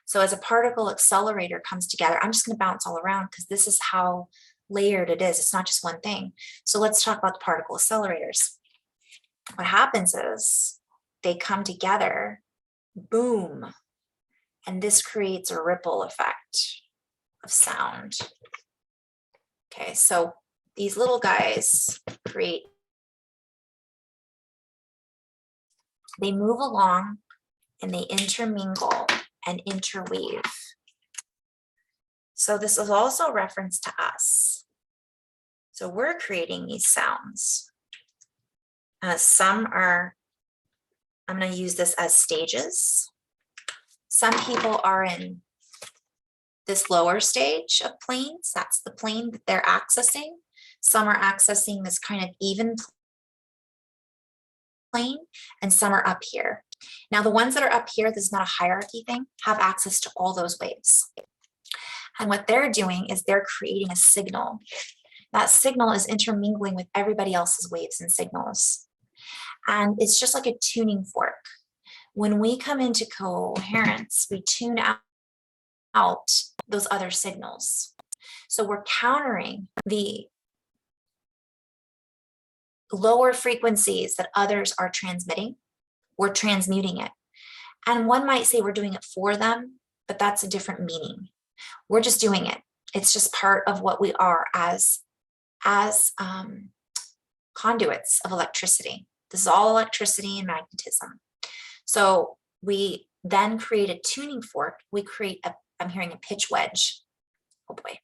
So as a particle accelerator comes together, I'm just going to bounce all around because this is how layered it is. It's not just one thing. So let's talk about the particle accelerators. What happens is they come together, boom, and this creates a ripple effect of sound. Okay, so these little guys create, they move along and they intermingle and interweave. So this is also a reference to us. So we're creating these sounds. Some are, I'm going to use this as stages. Some people are in this lower stage of planes. That's the plane that they're accessing. Some are accessing this kind of even plane, and some are up here. Now, the ones that are up here, this is not a hierarchy thing, have access to all those waves. And what they're doing is they're creating a signal. That signal is intermingling with everybody else's waves and signals. And it's just like a tuning fork. When we come into coherence, we tune out those other signals. So we're countering the lower frequencies that others are transmitting. We're transmuting it. And one might say we're doing it for them, but that's a different meaning. We're just doing it. It's just part of what we are as conduits of electricity. This is all electricity and magnetism. So we then create a tuning fork. We create a, I'm hearing a pitch wedge. Oh boy.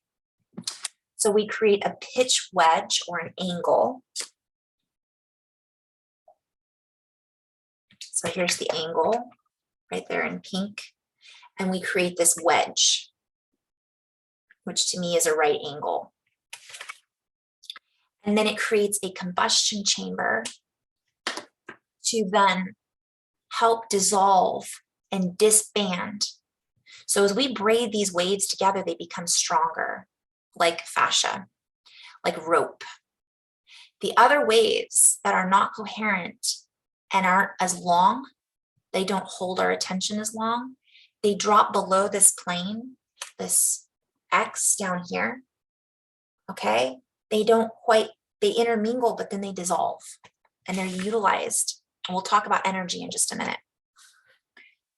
So we create a pitch wedge or an angle. So here's the angle right there in pink. And we create this wedge, which to me is a right angle. And then it creates a combustion chamber to then help dissolve and disband. So as we braid these waves together, they become stronger, like fascia, like rope. The other waves that are not coherent and aren't as long, they don't hold our attention as long, they drop below this plane, this X down here, okay? They don't quite, they intermingle, but then they dissolve and they're utilized. And we'll talk about energy in just a minute.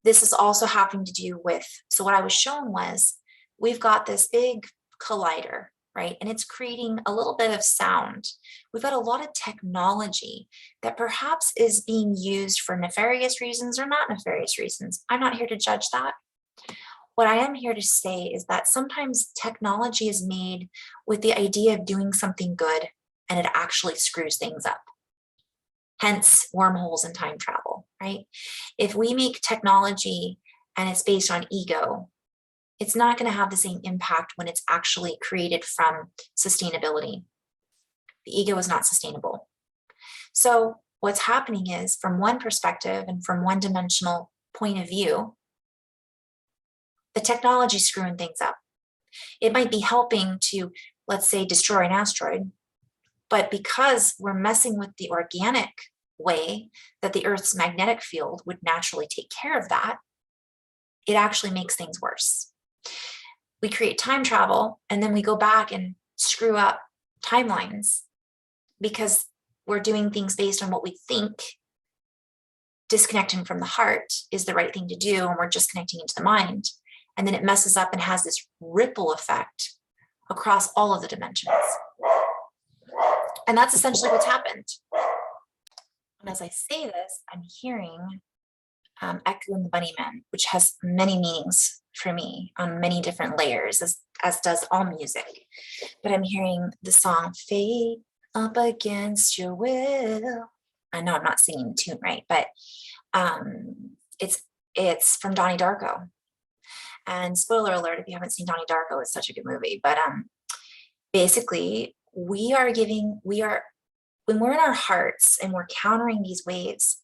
This is also having to do with, so what I was shown was, we've got this big collider, right? And it's creating a little bit of sound. We've got a lot of technology that perhaps is being used for nefarious reasons or not nefarious reasons. I'm not here to judge that. What I am here to say is that sometimes technology is made with the idea of doing something good and it actually screws things up. Hence wormholes and time travel, right? If we make technology and it's based on ego, it's not going to have the same impact when it's actually created from sustainability. The ego is not sustainable. So what's happening is, from one perspective and from one dimensional point of view, the technology is screwing things up. It might be helping to, let's say, destroy an asteroid, but because we're messing with the organic way that the Earth's magnetic field would naturally take care of that, it actually makes things worse. We create time travel and then we go back and screw up timelines because we're doing things based on what we think, disconnecting from the heart is the right thing to do, and we're just connecting into the mind. And then it messes up and has this ripple effect across all of the dimensions. And that's essentially what's happened. And as I say this, I'm hearing Echo and the Bunnymen, which has many meanings for me on many different layers, as does all music. But I'm hearing the song Fate Up Against Your Will. I know I'm not singing the tune right, but it's from Donnie Darko. And spoiler alert, if you haven't seen Donnie Darko, it's such a good movie. But basically, when we're in our hearts and we're countering these waves,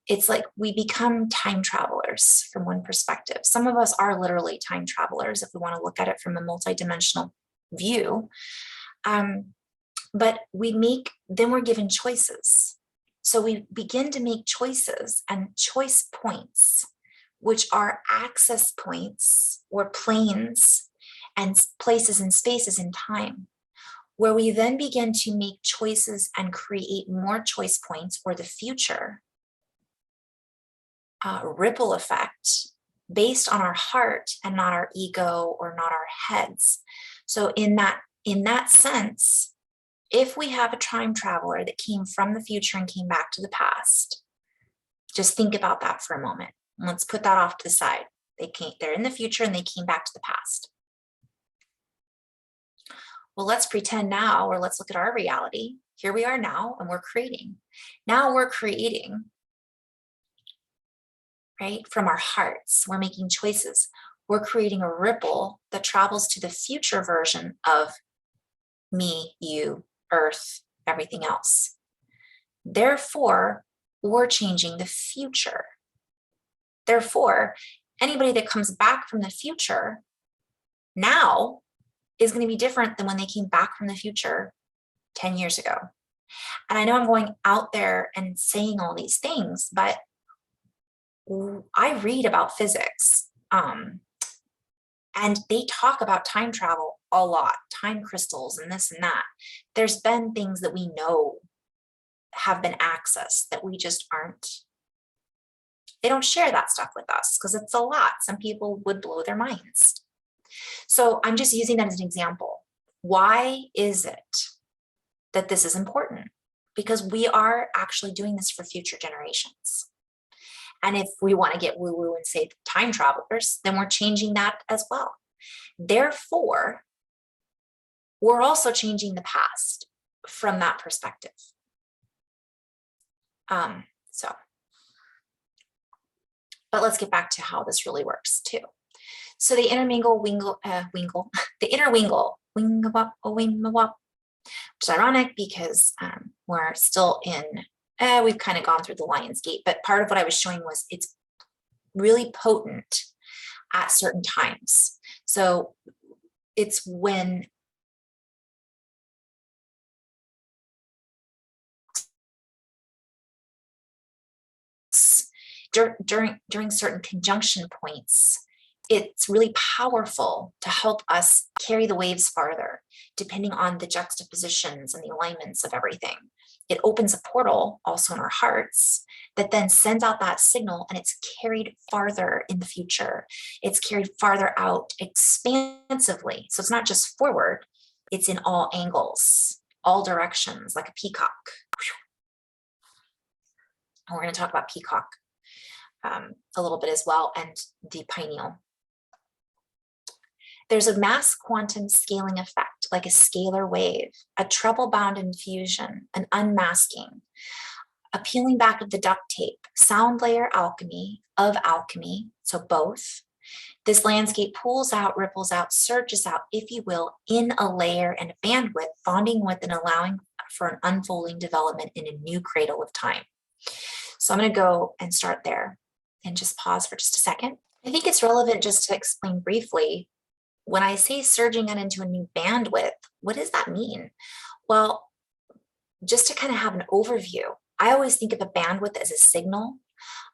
it's like we become time travelers from one perspective. Some of us are literally time travelers if we want to look at it from a multidimensional view. But then we're given choices. So we begin to make choices and choice points, which are access points or planes and places and spaces in time, where we then begin to make choices and create more choice points for the future. Ripple effect based on our heart and not our ego or not our heads. So in that sense, if we have a time traveler that came from the future and came back to the past, just think about that for a moment. Let's put that off to the side. They're in the future and they came back to the past. Well, let's pretend now, or let's look at our reality. Here we are now, and we're creating. Now we're creating, right? From our hearts, we're making choices. We're creating a ripple that travels to the future version of me, you, Earth, everything else. Therefore, we're changing the future. Therefore, anybody that comes back from the future now is going to be different than when they came back from the future 10 years ago. And I know I'm going out there and saying all these things, but I read about physics, and they talk about time travel a lot, time crystals and this and that. There's been things that we know have been accessed that we just aren't. They don't share that stuff with us because it's a lot. Some people would blow their minds. So I'm just using that as an example. Why is it that this is important? Because we are actually doing this for future generations. And if we want to get woo-woo and say time travelers, then we're changing that as well. Therefore, we're also changing the past from that perspective. But let's get back to how this really works too. So the intermingle, the interwingle, which is ironic because we're still in, we've kind of gone through the Lion's Gate, but part of what I was showing was it's really potent at certain times. So it's when during certain conjunction points, it's really powerful to help us carry the waves farther, depending on the juxtapositions and the alignments of everything. It opens a portal also in our hearts that then sends out that signal, and it's carried farther in the future. It's carried farther out expansively. So it's not just forward, it's in all angles, all directions, like a peacock. And we're going to talk about peacock a little bit as well, and the pineal. There's a mass quantum scaling effect, like a scalar wave, a treble-bound infusion, an unmasking, a peeling back of the duct tape, sound layer alchemy of alchemy, so both. This landscape pulls out, ripples out, surges out, if you will, in a layer and a bandwidth, bonding with and allowing for an unfolding development in a new cradle of time. So I'm going to go and start there and just pause for just a second. I think it's relevant just to explain briefly, when I say surging out into a new bandwidth, what does that mean? Well, just to kind of have an overview, I always think of a bandwidth as a signal.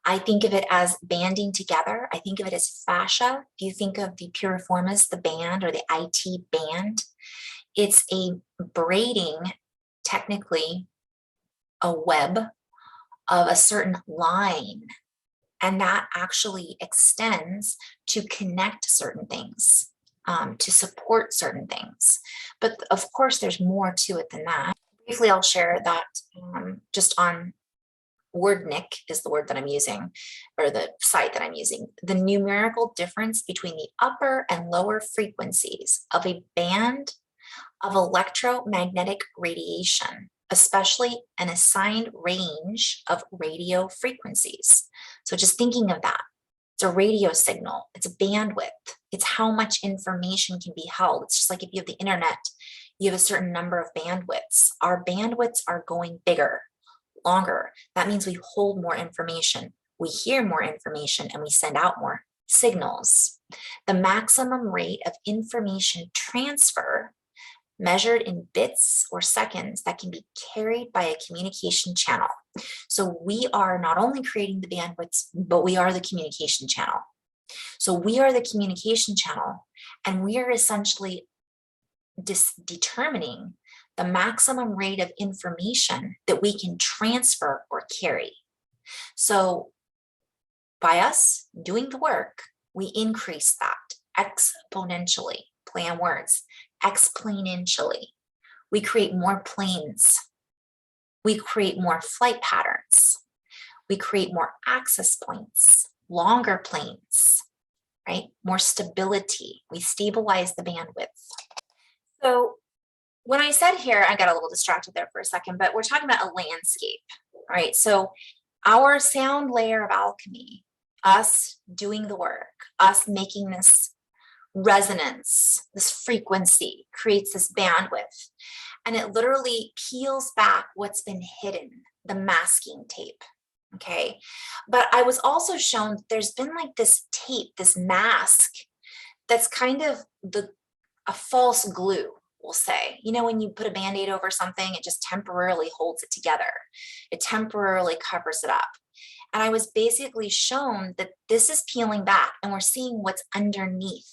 I think of it as banding together. I think of it as fascia. If you think of the piriformis, the band, or the IT band, it's a braiding, technically a web of a certain line, and that actually extends to connect certain things, to support certain things. But of course, there's more to it than that. Briefly, I'll share that just on Wordnik is the word that I'm using, or the site that I'm using. The numerical difference between the upper and lower frequencies of a band of electromagnetic radiation, especially an assigned range of radio frequencies. So just thinking of that, it's a radio signal, it's a bandwidth, it's how much information can be held. It's just like if you have the internet, you have a certain number of bandwidths. Our bandwidths are going bigger, longer. That means we hold more information, we hear more information, and we send out more signals. The maximum rate of information transfer measured in bits or seconds that can be carried by a communication channel. So we are not only creating the bandwidths, but we are the communication channel. So we are the communication channel, and we are essentially determining the maximum rate of information that we can transfer or carry. So by us doing the work, we increase that exponentially. Play on words, exponentially. We create more planes. We create more flight patterns. We create more access points, longer planes, right? More stability. We stabilize the bandwidth. So when I said here, I got a little distracted there for a second, but we're talking about a landscape, right? So our sound layer of alchemy, us doing the work, us making this resonance, this frequency creates this bandwidth, and it literally peels back what's been hidden, the masking tape. Okay. But I was also shown there's been like this tape, this mask that's kind of a false glue, we'll say. You know, when you put a Band-Aid over something, it just temporarily holds it together. It temporarily covers it up. And I was basically shown that this is peeling back, and we're seeing what's underneath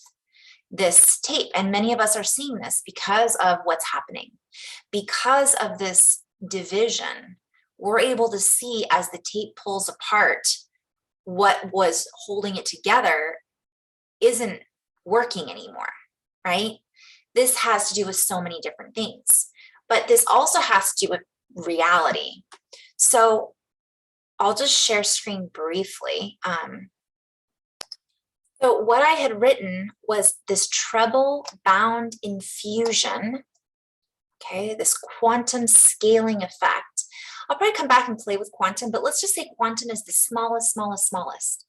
this tape. And many of us are seeing this because of what's happening. Because of this division, we're able to see as the tape pulls apart, what was holding it together isn't working anymore, right? This has to do with so many different things, but this also has to do with reality. So I'll just share screen briefly. So what I had written was this treble bound infusion, okay, this quantum scaling effect. I'll probably come back and play with quantum, but let's just say quantum is the smallest.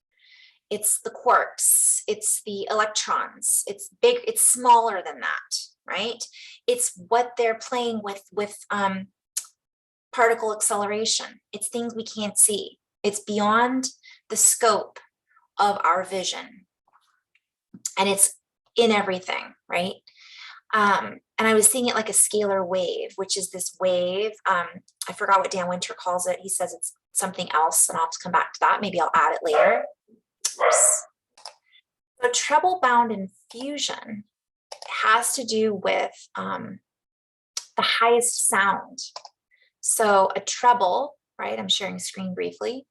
It's the quarks, it's the electrons, it's big, it's smaller than that, right? It's what they're playing with particle acceleration. It's things we can't see. It's beyond the scope of our vision. And it's in everything, right? And I was seeing it like a scalar wave, which is this wave. I forgot what Dan Winter calls it. He says it's something else, and I'll have to come back to that. Maybe I'll add it later. Oops. So treble bound infusion has to do with the highest sound. So a treble, right? I'm sharing screen briefly.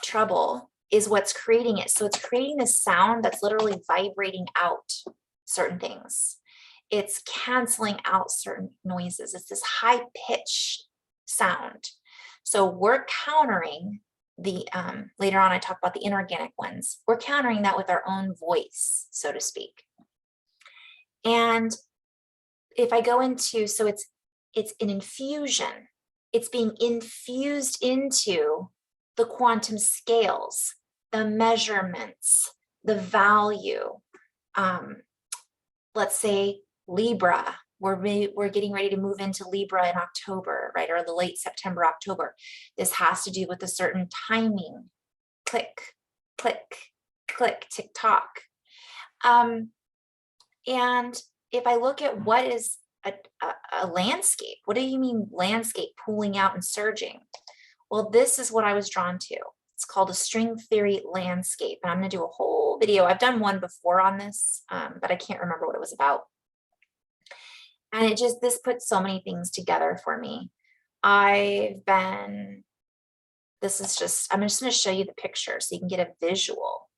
Treble is what's creating it. So it's creating this sound that's literally vibrating out certain things. It's canceling out certain noises. It's this high pitched sound. So we're countering the, later on I talk about the inorganic ones. We're countering that with our own voice, so to speak. And if I go into, so it's an infusion. It's being infused into the quantum scales, the measurements, the value. Let's say Libra, we're getting ready to move into Libra in October, right? Or the late September, October. This has to do with a certain timing. Click, click, click, tick tock. And if I look at what is a landscape, what do you mean landscape pooling out and surging? Well, this is what I was drawn to. It's called a string theory landscape. And I'm going to do a whole video. I've done one before on this, but I can't remember what it was about. And this puts so many things together for me. I'm just going to show you the picture so you can get a visual.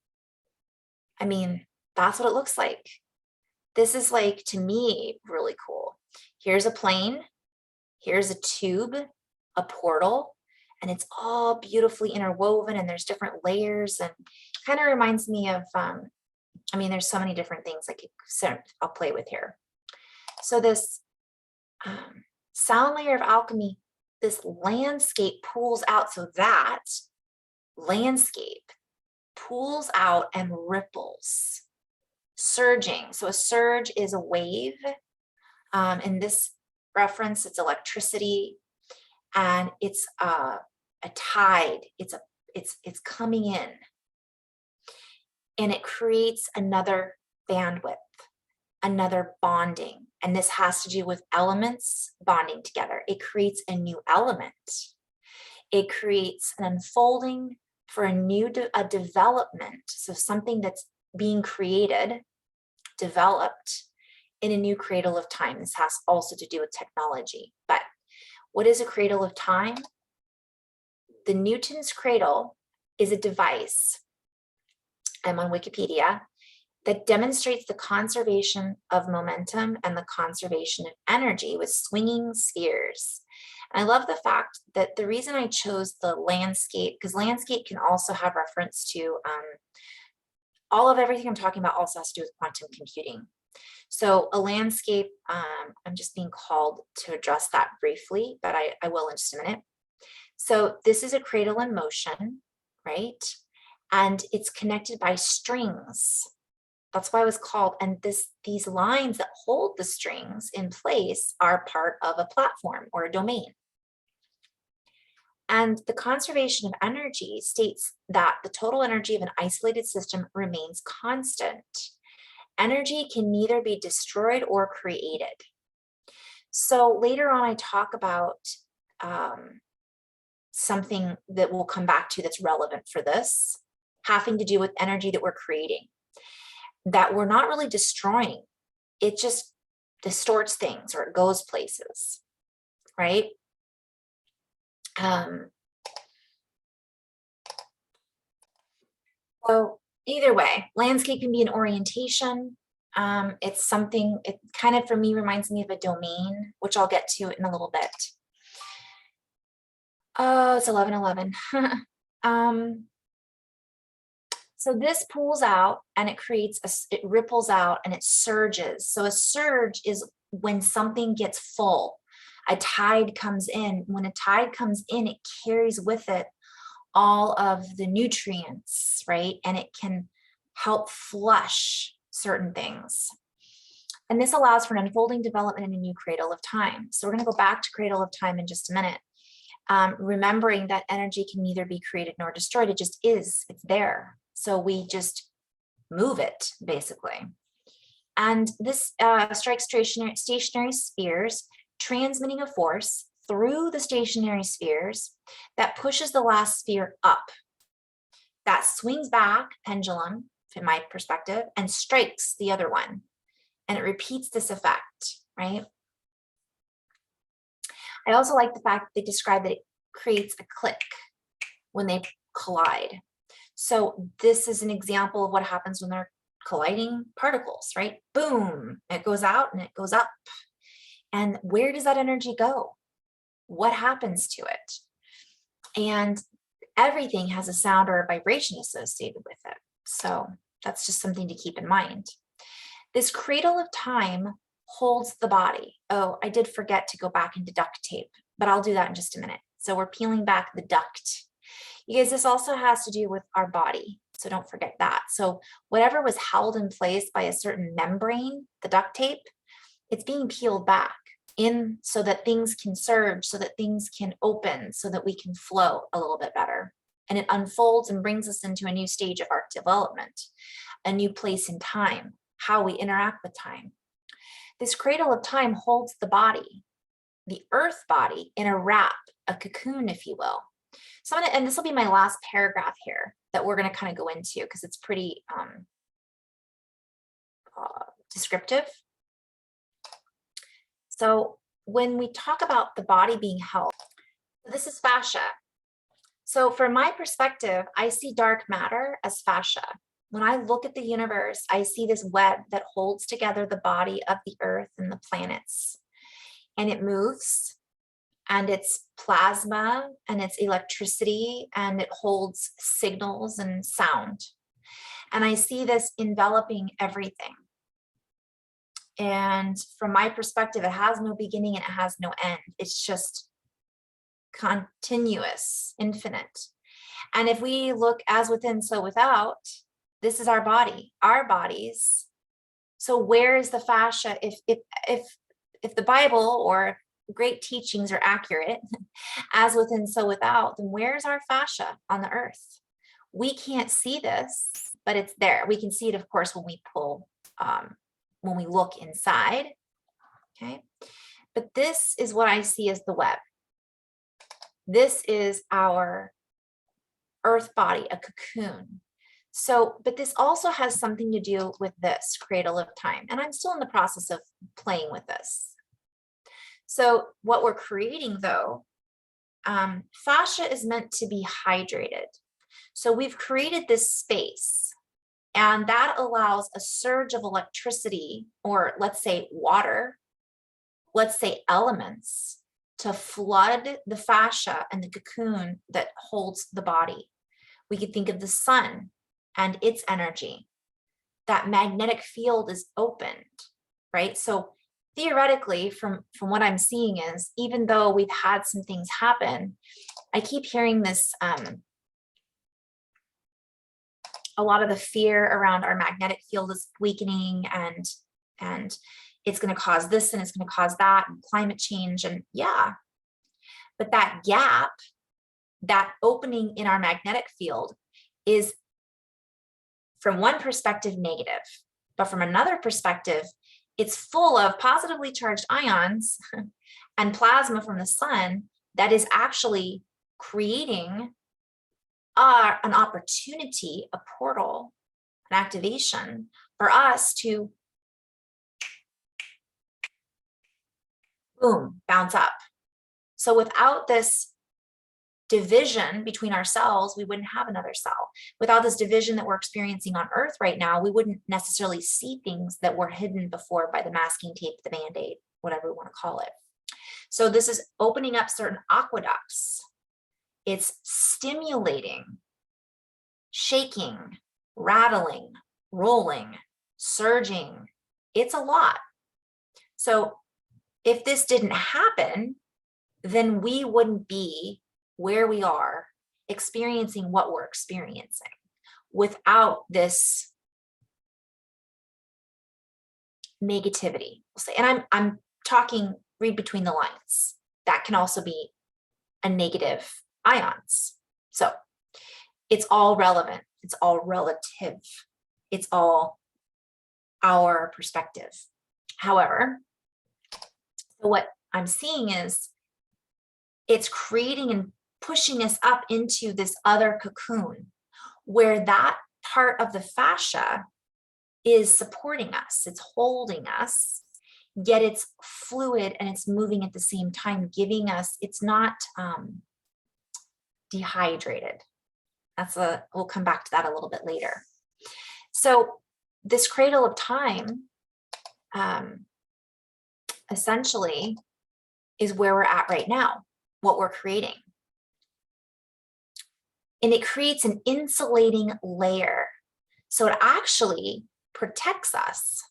I mean, that's what it looks like. This is like, to me, really cool. Here's a plane. Here's a tube, a portal, and it's all beautifully interwoven and there's different layers, and kind of reminds me of, I mean, there's so many different things I'll play with here. So this sound layer of alchemy, this landscape pulls out. So that landscape pulls out and ripples, surging. So a surge is a wave. In this reference, it's electricity, and it's a tide. It's coming in, and it creates another bandwidth, another bonding. And this has to do with elements bonding together. It creates a new element. It creates an unfolding for a development. So something that's being created, developed in a new cradle of time. This has also to do with technology. But what is a cradle of time? The Newton's cradle is a device, I'm on Wikipedia, that demonstrates the conservation of momentum and the conservation of energy with swinging spheres. And I love the fact that the reason I chose the landscape, because landscape can also have reference to all of everything I'm talking about also has to do with quantum computing. So a landscape, I'm just being called to address that briefly, but I will in just a minute. So this is a cradle in motion, right? And it's connected by strings. That's why it was called, and these lines that hold the strings in place are part of a platform or a domain. And the conservation of energy states that the total energy of an isolated system remains constant. Energy can neither be destroyed or created. So later on, I talk about something that we'll come back to that's relevant for this, having to do with energy that we're creating, that we're not really destroying. It just distorts things, or it goes places, right? So either way, landscape can be an orientation. It's something, it kind of, for me, reminds me of a domain, which I'll get to in a little bit. Oh, it's 11:11. So this pulls out and it creates, it ripples out and it surges. So a surge is when something gets full. A tide comes in. When a tide comes in, it carries with it all of the nutrients, right? And it can help flush certain things. And this allows for an unfolding development in a new cradle of time. So we're going to go back to cradle of time in just a minute. Remembering that energy can neither be created nor destroyed. It just is. It's there. So we just move it, basically. And this strikes stationary spheres, transmitting a force through the stationary spheres that pushes the last sphere up. That swings back, pendulum, in my perspective, and strikes the other one. And it repeats this effect, right? I also like the fact that they describe that it creates a click when they collide. So this is an example of what happens when they're colliding particles, right? Boom, it goes out and it goes up. And where does that energy go? What happens to it? And everything has a sound or a vibration associated with it. So that's just something to keep in mind. This cradle of time holds the body. Oh, I did forget to go back into duct tape, but I'll do that in just a minute. So we're peeling back the duct. You guys, this also has to do with our body. So don't forget that. So whatever was held in place by a certain membrane, the duct tape, it's being peeled back in so that things can surge, so that things can open, so that we can flow a little bit better. And it unfolds and brings us into a new stage of our development, a new place in time, how we interact with time. This cradle of time holds the body, the earth body, in a wrap, a cocoon, if you will. So and this will be my last paragraph here that we're going to kind of go into because it's pretty descriptive. So when we talk about the body being held, this is fascia. So from my perspective, I see dark matter as fascia. When I look at the universe, I see this web that holds together the body of the earth and the planets. And it moves, and it's plasma, and it's electricity, and it holds signals and sound. And I see this enveloping everything. And from my perspective, it has no beginning and it has no end. It's just continuous, infinite. And if we look as within, so without, this is our body, our bodies. So where is the fascia? If the Bible or great teachings are accurate, as within, so without, then where's our fascia on the earth? We can't see this, but it's there. We can see it, of course, when we pull, when we look inside, okay? But this is what I see as the web. This is our earth body, a cocoon. So, but this also has something to do with this cradle of time. And I'm still in the process of playing with this. So what we're creating though, fascia is meant to be hydrated. So we've created this space, and that allows a surge of electricity, or let's say water, let's say elements, to flood the fascia and the cocoon that holds the body. We could think of the sun and its energy. That magnetic field is opened, right? So theoretically, from what I'm seeing is, even though we've had some things happen, I keep hearing this, a lot of the fear around our magnetic field is weakening, and it's going to cause this and it's going to cause that, and climate change, and yeah. But that gap, that opening in our magnetic field is, from one perspective, negative, but from another perspective, it's full of positively charged ions and plasma from the sun that is actually creating an opportunity, a portal, an activation for us to, boom, bounce up. So without this division between our cells, we wouldn't have another cell. Without this division that we're experiencing on Earth right now, we wouldn't necessarily see things that were hidden before by the masking tape, the Band-Aid, whatever we want to call it. So this is opening up certain aqueducts. It's stimulating, shaking, rattling, rolling, surging. It's a lot. So if this didn't happen, then we wouldn't be where we are experiencing what we're experiencing without this negativity. And I'm talking, read between the lines. That can also be a negative ions. So it's all relevant. It's all relative. It's all our perspective. However, what I'm seeing is it's creating and pushing us up into this other cocoon where that part of the fascia is supporting us, it's holding us, yet it's fluid and it's moving at the same time, giving us, it's not dehydrated. We'll come back to that a little bit later. So this cradle of time essentially is where we're at right now, what we're creating. And it creates an insulating layer. So it actually protects us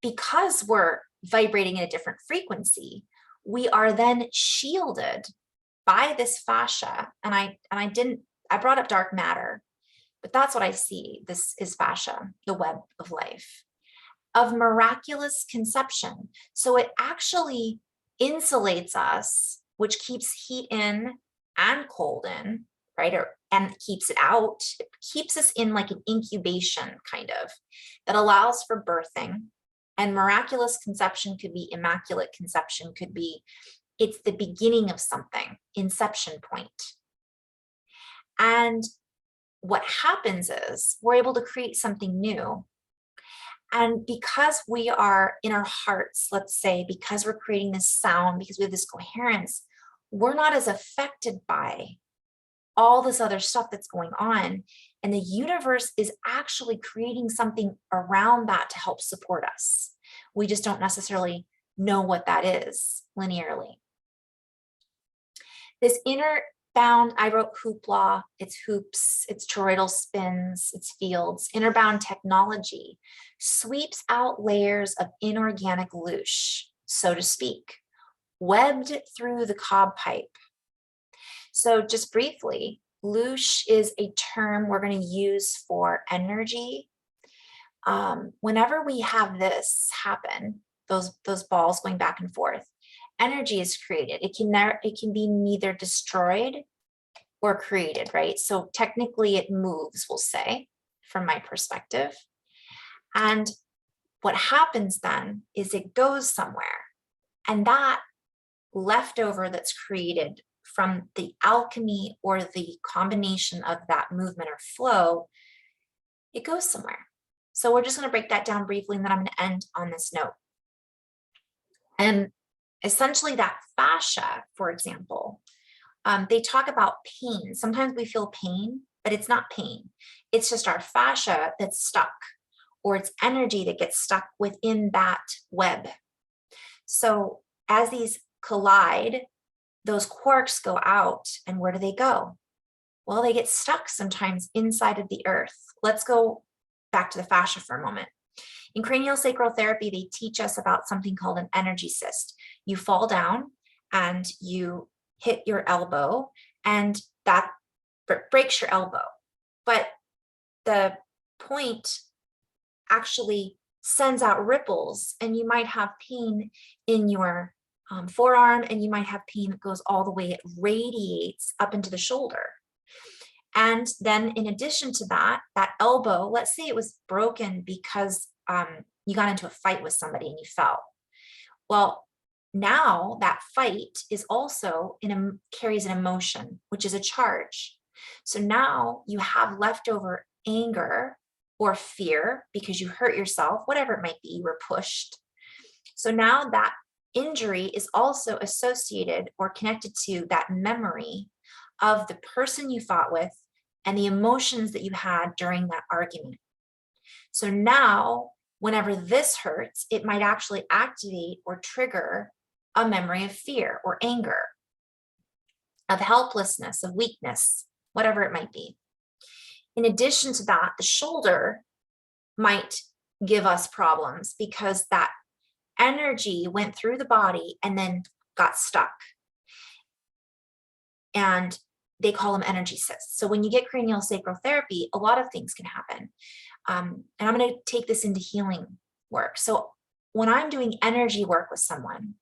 because we're vibrating at a different frequency. We are then shielded by this fascia. And I brought up dark matter, but that's what I see. This is fascia, the web of life, of miraculous conception. So it actually insulates us, which keeps heat in and cold in, right? And keeps it out. It keeps us in like an incubation kind of, that allows for birthing. And miraculous conception could be immaculate conception, could be, it's the beginning of something, inception point. And what happens is we're able to create something new. And because we are in our hearts, let's say, because we're creating this sound, because we have this coherence, we're not as affected by all this other stuff that's going on. And the universe is actually creating something around that to help support us. We just don't necessarily know what that is linearly. This inner bound, I wrote hoopla, it's hoops, it's toroidal spins, it's fields. Inner bound technology sweeps out layers of inorganic loosh, so to speak, webbed through the cob pipe. So just briefly, loosh is a term we're going to use for energy. Whenever we have this happen, those balls going back and forth, energy is created. It can be neither destroyed or created, right? So technically it moves, we'll say, from my perspective. And what happens then is it goes somewhere, and that leftover that's created from the alchemy or the combination of that movement or flow, it goes somewhere. So we're just going to break that down briefly, and then I'm going to end on this note. And essentially that fascia, for example, they talk about pain. Sometimes we feel pain, but it's not pain. It's just our fascia that's stuck, or it's energy that gets stuck within that web. So as these collide, those quarks go out, and where do they go? Well, they get stuck sometimes inside of the earth. Let's go back to the fascia for a moment. In craniosacral therapy, they teach us about something called an energy cyst. You fall down and you hit your elbow, and that breaks your elbow. But the point actually sends out ripples, and you might have pain in your forearm, and you might have pain that goes all the way, it radiates up into the shoulder. And then in addition to that, that elbow, let's say it was broken because you got into a fight with somebody and you fell. Well, now that fight is also carries an emotion, which is a charge. So now you have leftover anger or fear because you hurt yourself, whatever it might be, you were pushed. So now that injury is also associated or connected to that memory of the person you fought with and the emotions that you had during that argument. So now, whenever this hurts, it might actually activate or trigger a memory of fear or anger, of helplessness, of weakness, whatever it might be. In addition to that, the shoulder might give us problems because that energy went through the body and then got stuck. And they call them energy cysts. So when you get cranial sacral therapy, a lot of things can happen. And I'm going to take this into healing work. So when I'm doing energy work with someone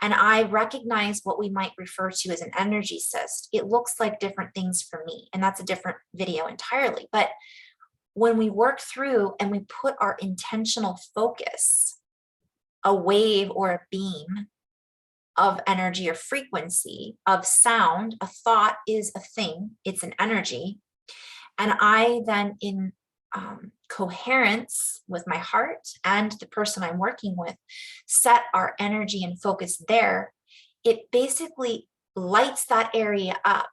and I recognize what we might refer to as an energy cyst, it looks like different things for me. And that's a different video entirely. But when we work through and we put our intentional focus, a wave or a beam of energy or frequency of sound. A thought is a thing, it's an energy. And I then, in coherence with my heart and the person I'm working with, set our energy and focus there. It basically lights that area up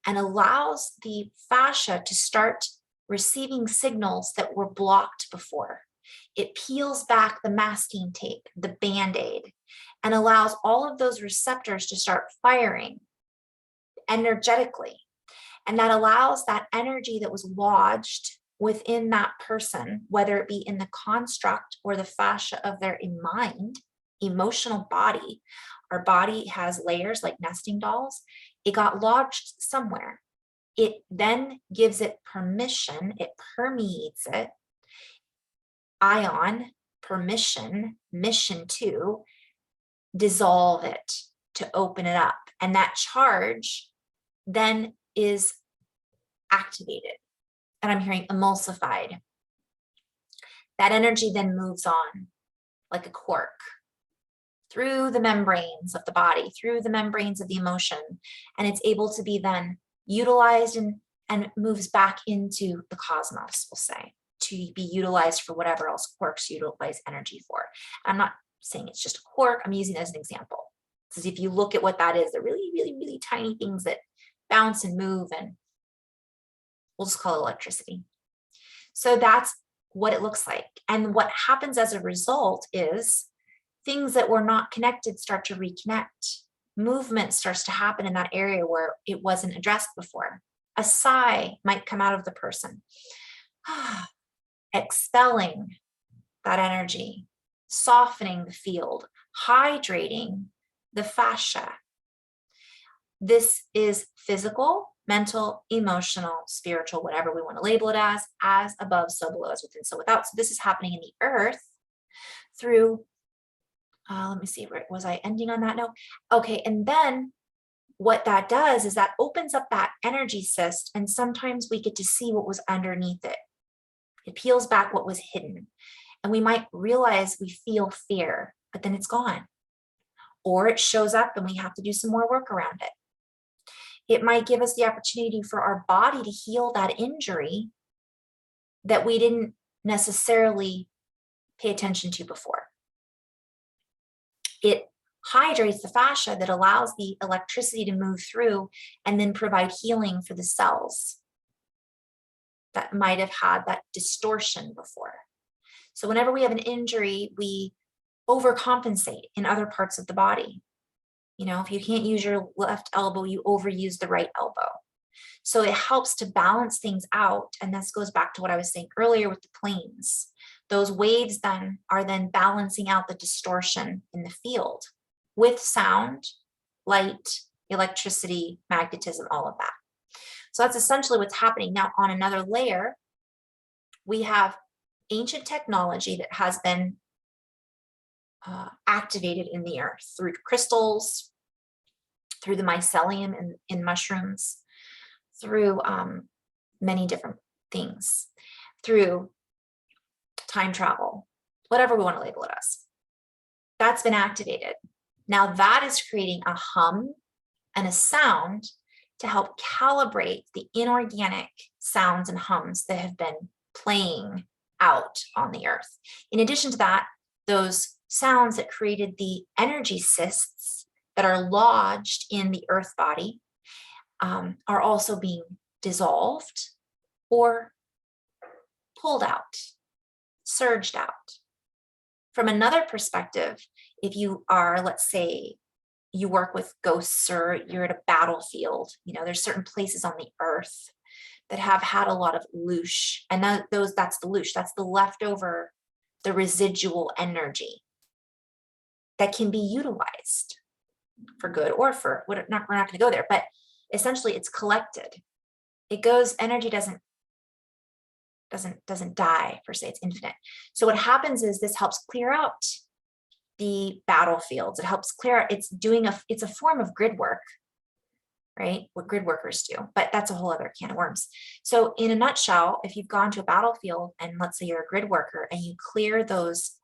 and allows the fascia to start receiving signals that were blocked before. It peels back the masking tape, the Band-Aid, and allows all of those receptors to start firing energetically. And that allows that energy that was lodged within that person, whether it be in the construct or the fascia of their mind, emotional body. Our body has layers like nesting dolls. It got lodged somewhere. It then gives it permission, it permeates it. Ion, permission, mission to dissolve it, to open it up. And that charge then is activated. And I'm hearing emulsified. That energy then moves on like a cork through the membranes of the body, through the membranes of the emotion, and it's able to be then utilized and moves back into the cosmos, we'll say, to be utilized for whatever else quarks utilize energy for. I'm not saying it's just a quark, I'm using it as an example. Because if you look at what that is, they're really, really, really tiny things that bounce and move, and we'll just call it electricity. So that's what it looks like. And what happens as a result is things that were not connected start to reconnect. Movement starts to happen in that area where it wasn't addressed before. A sigh might come out of the person, expelling that energy, softening the field, hydrating the fascia. This is physical, mental, emotional, spiritual, whatever we want to label it as above, so below, as within, so without. So this is happening in the earth through, let me see, where was I ending on that note? Okay, and then what that does is that opens up that energy cyst, and sometimes we get to see what was underneath it. It peels back what was hidden. And we might realize we feel fear, but then it's gone. Or it shows up and we have to do some more work around it. It might give us the opportunity for our body to heal that injury that we didn't necessarily pay attention to before. It hydrates the fascia that allows the electricity to move through and then provide healing for the cells that might have had that distortion before. So whenever we have an injury, we overcompensate in other parts of the body. You know, if you can't use your left elbow, you overuse the right elbow. So it helps to balance things out. And this goes back to what I was saying earlier with the planes. Those waves then are then balancing out the distortion in the field with sound, light, electricity, magnetism, all of that. So that's essentially what's happening. Now, on another layer, we have ancient technology that has been activated in the earth through crystals, through the mycelium in mushrooms, through many different things, through time travel, whatever we want to label it as. That's been activated. Now that is creating a hum and a sound to help calibrate the inorganic sounds and hums that have been playing out on the earth. In addition to that, those sounds that created the energy cysts that are lodged in the earth body are also being dissolved or pulled out, surged out. From another perspective, if you are, let's say, you work with ghosts or you're at a battlefield, you know, there's certain places on the earth that have had a lot of loosh, and that's the loosh, that's the leftover, the residual energy that can be utilized for good or for what. We're not going to go there, but essentially it's collected. It goes, energy doesn't die per se, it's infinite. So what happens is this helps clear out the battlefields. It helps clear, it's a form of grid work, right? What grid workers do, but that's a whole other can of worms. So in a nutshell, if you've gone to a battlefield and let's say you're a grid worker and you clear those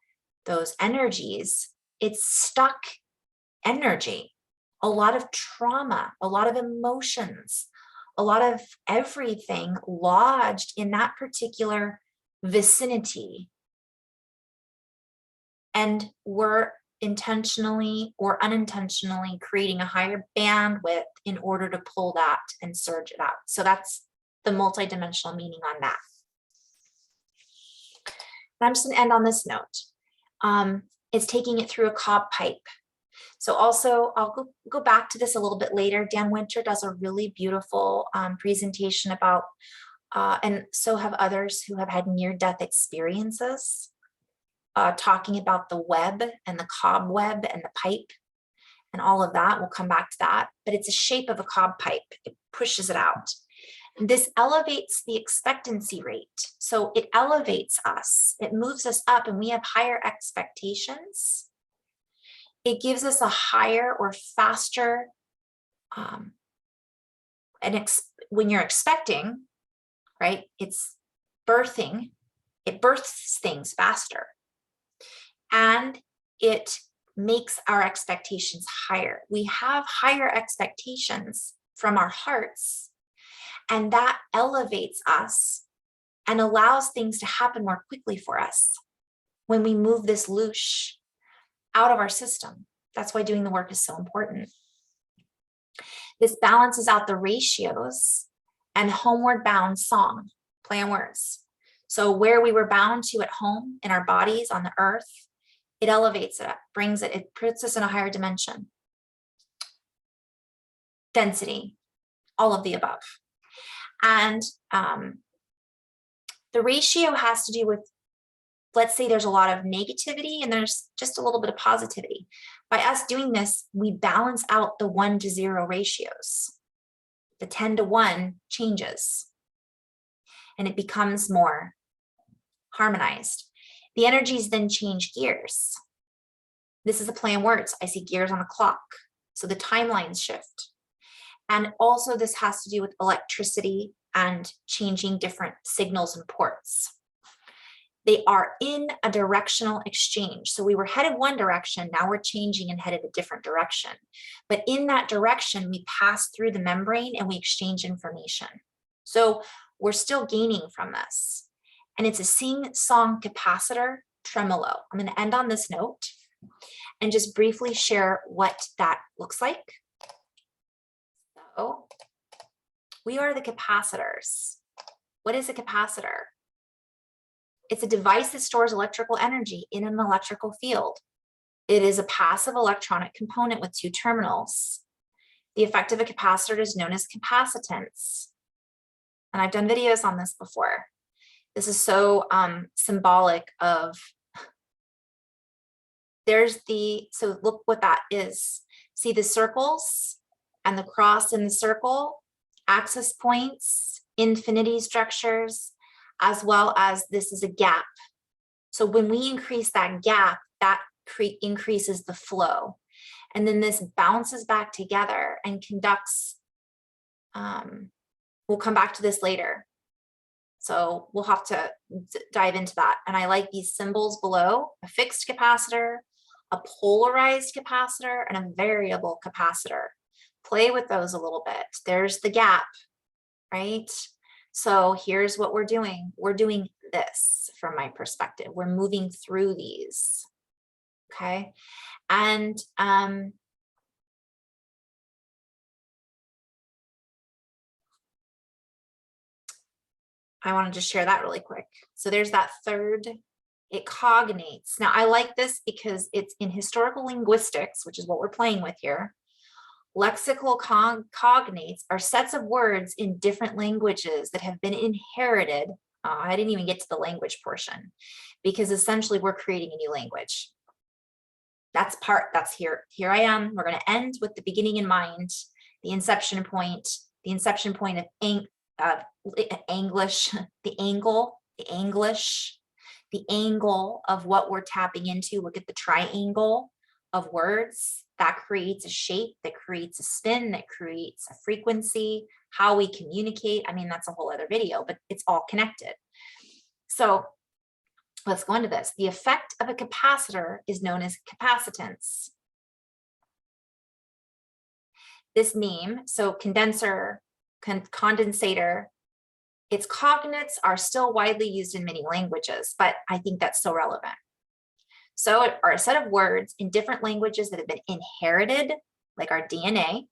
energies, it's stuck energy, a lot of trauma, a lot of emotions, a lot of everything lodged in that particular vicinity. And we're intentionally or unintentionally creating a higher bandwidth in order to pull that and surge it out. So that's the multidimensional meaning on that. And I'm just gonna end on this note. It's taking it through a cob pipe. So also, I'll go back to this a little bit later. Dan Winter does a really beautiful presentation about, and so have others who have had near-death experiences, talking about the web and the cobweb and the pipe and all of that. We'll come back to that, but it's a shape of a cob pipe. It pushes it out. And this elevates the expectancy rate. So it elevates us, it moves us up, and we have higher expectations. It gives us a higher or faster, when you're expecting, right? It's birthing, it births things faster. And it makes our expectations higher. We have higher expectations from our hearts, and that elevates us and allows things to happen more quickly for us when we move this loosh out of our system. That's why doing the work is so important. This balances out the ratios and homeward bound song, play on words. So where we were bound to at home in our bodies on the earth, it elevates it up, brings it, it puts us in a higher dimension. Density, all of the above. And the ratio has to do with, let's say there's a lot of negativity and there's just a little bit of positivity. By us doing this, we balance out the 1 to 0 ratios. The 10 to 1 changes and it becomes more harmonized. The energies then change gears. This is a play on words. I see gears on a clock. So the timelines shift. And also this has to do with electricity and changing different signals and ports. They are in a directional exchange. So we were headed one direction, now we're changing and headed a different direction. But in that direction, we pass through the membrane and we exchange information. So we're still gaining from this. And it's a sing-song capacitor tremolo. I'm going to end on this note and just briefly share what that looks like. So we are the capacitors. What is a capacitor? It's a device that stores electrical energy in an electrical field. It is a passive electronic component with 2 terminals. The effect of a capacitor is known as capacitance. And I've done videos on this before. This is so symbolic of, so look what that is. See the circles and the cross in the circle, access points, infinity structures, as well as this is a gap. So when we increase that gap, that increases the flow. And then this bounces back together and conducts, we'll come back to this later. So we'll have to dive into that. And I like these symbols below: a fixed capacitor, a polarized capacitor, and a variable capacitor. Play with those a little bit. There's the gap, right? So here's what we're doing. We're doing this from my perspective. We're moving through these, okay? And I want to just share that really quick. So there's that third, it cognates. Now I like this because it's in historical linguistics, which is what we're playing with here. Lexical cognates are sets of words in different languages that have been inherited. I didn't even get to the language portion because essentially we're creating a new language. That's here I am. We're going to end with the beginning in mind, the inception point of English, the angle of what we're tapping into. Look at the triangle of words that creates a shape, that creates a spin, that creates a frequency, how we communicate. I mean, that's a whole other video, but it's all connected. So let's go into this. The effect of a capacitor is known as capacitance. this name, so condenser, condensator, its cognates are still widely used in many languages, but I think that's so relevant. So it are a set of words in different languages that have been inherited, like our DNA,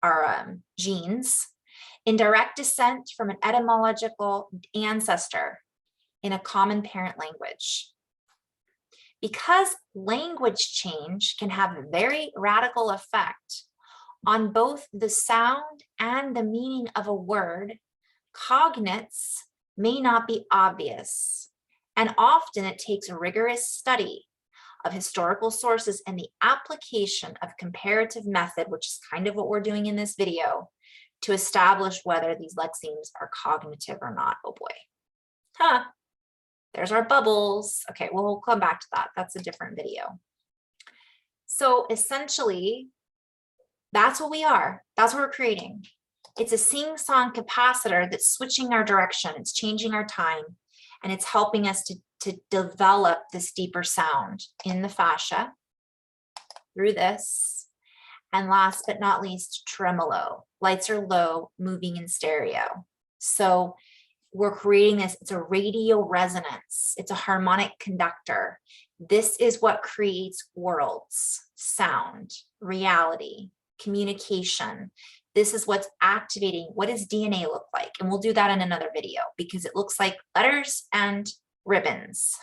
our genes, in direct descent from an etymological ancestor in a common parent language. Because language change can have a very radical effect on both the sound and the meaning of a word, cognates may not be obvious, and often it takes a rigorous study of historical sources and the application of comparative method, which is kind of what we're doing in this video, to establish whether these lexemes are cognitive or not. Oh boy. There's our bubbles. Okay, well, we'll come back to that. That's a different video. So essentially, that's what we are. That's what we're creating. It's a sing-song capacitor that's switching our direction. It's changing our time, and it's helping us to develop this deeper sound in the fascia through this. And last but not least, tremolo. Lights are low, moving in stereo. So we're creating this, it's a radio resonance. It's a harmonic conductor. This is what creates worlds, sound, reality, communication. This is what's activating. What does DNA look like? And we'll do that in another video because it looks like letters and ribbons.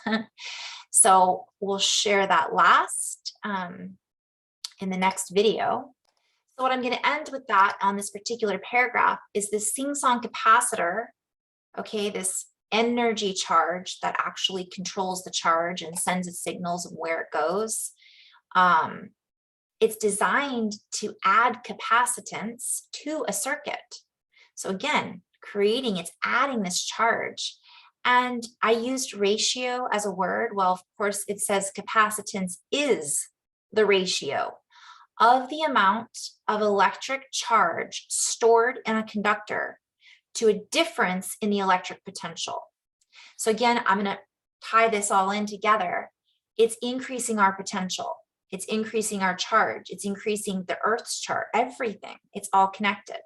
So we'll share that last in the next video. So what I'm going to end with that on this particular paragraph is this sing-song capacitor, okay, this energy charge that actually controls the charge and sends its signals of where it goes. It's designed to add capacitance to a circuit. So again, it's adding this charge. And I used ratio as a word. Well, of course, it says capacitance is the ratio of the amount of electric charge stored in a conductor to a difference in the electric potential. So again, I'm going to tie this all in together. It's increasing our potential. It's increasing our charge. It's increasing the Earth's charge, everything. It's all connected.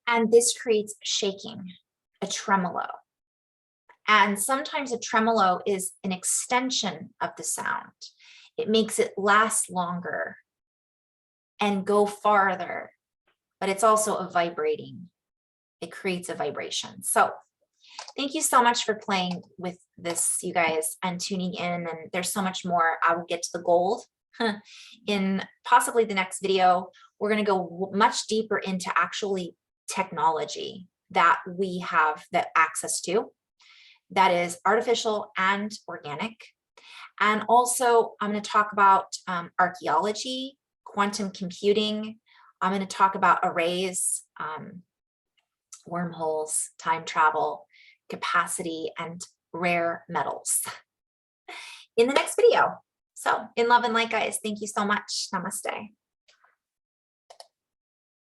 And this creates shaking, a tremolo. And sometimes a tremolo is an extension of the sound. It makes it last longer and go farther, but it's also a vibrating. It creates a vibration. So thank you so much for playing with this, you guys, and tuning in. And there's so much more. I will get to the gold in possibly the next video. We're going to go much deeper into actually technology that we have that access to, that is artificial and organic. And also I'm going to talk about archaeology, quantum computing. I'm going to talk about arrays, wormholes, time travel, capacity, and rare metals in the next video. So in love and light, guys, thank you so much. Namaste.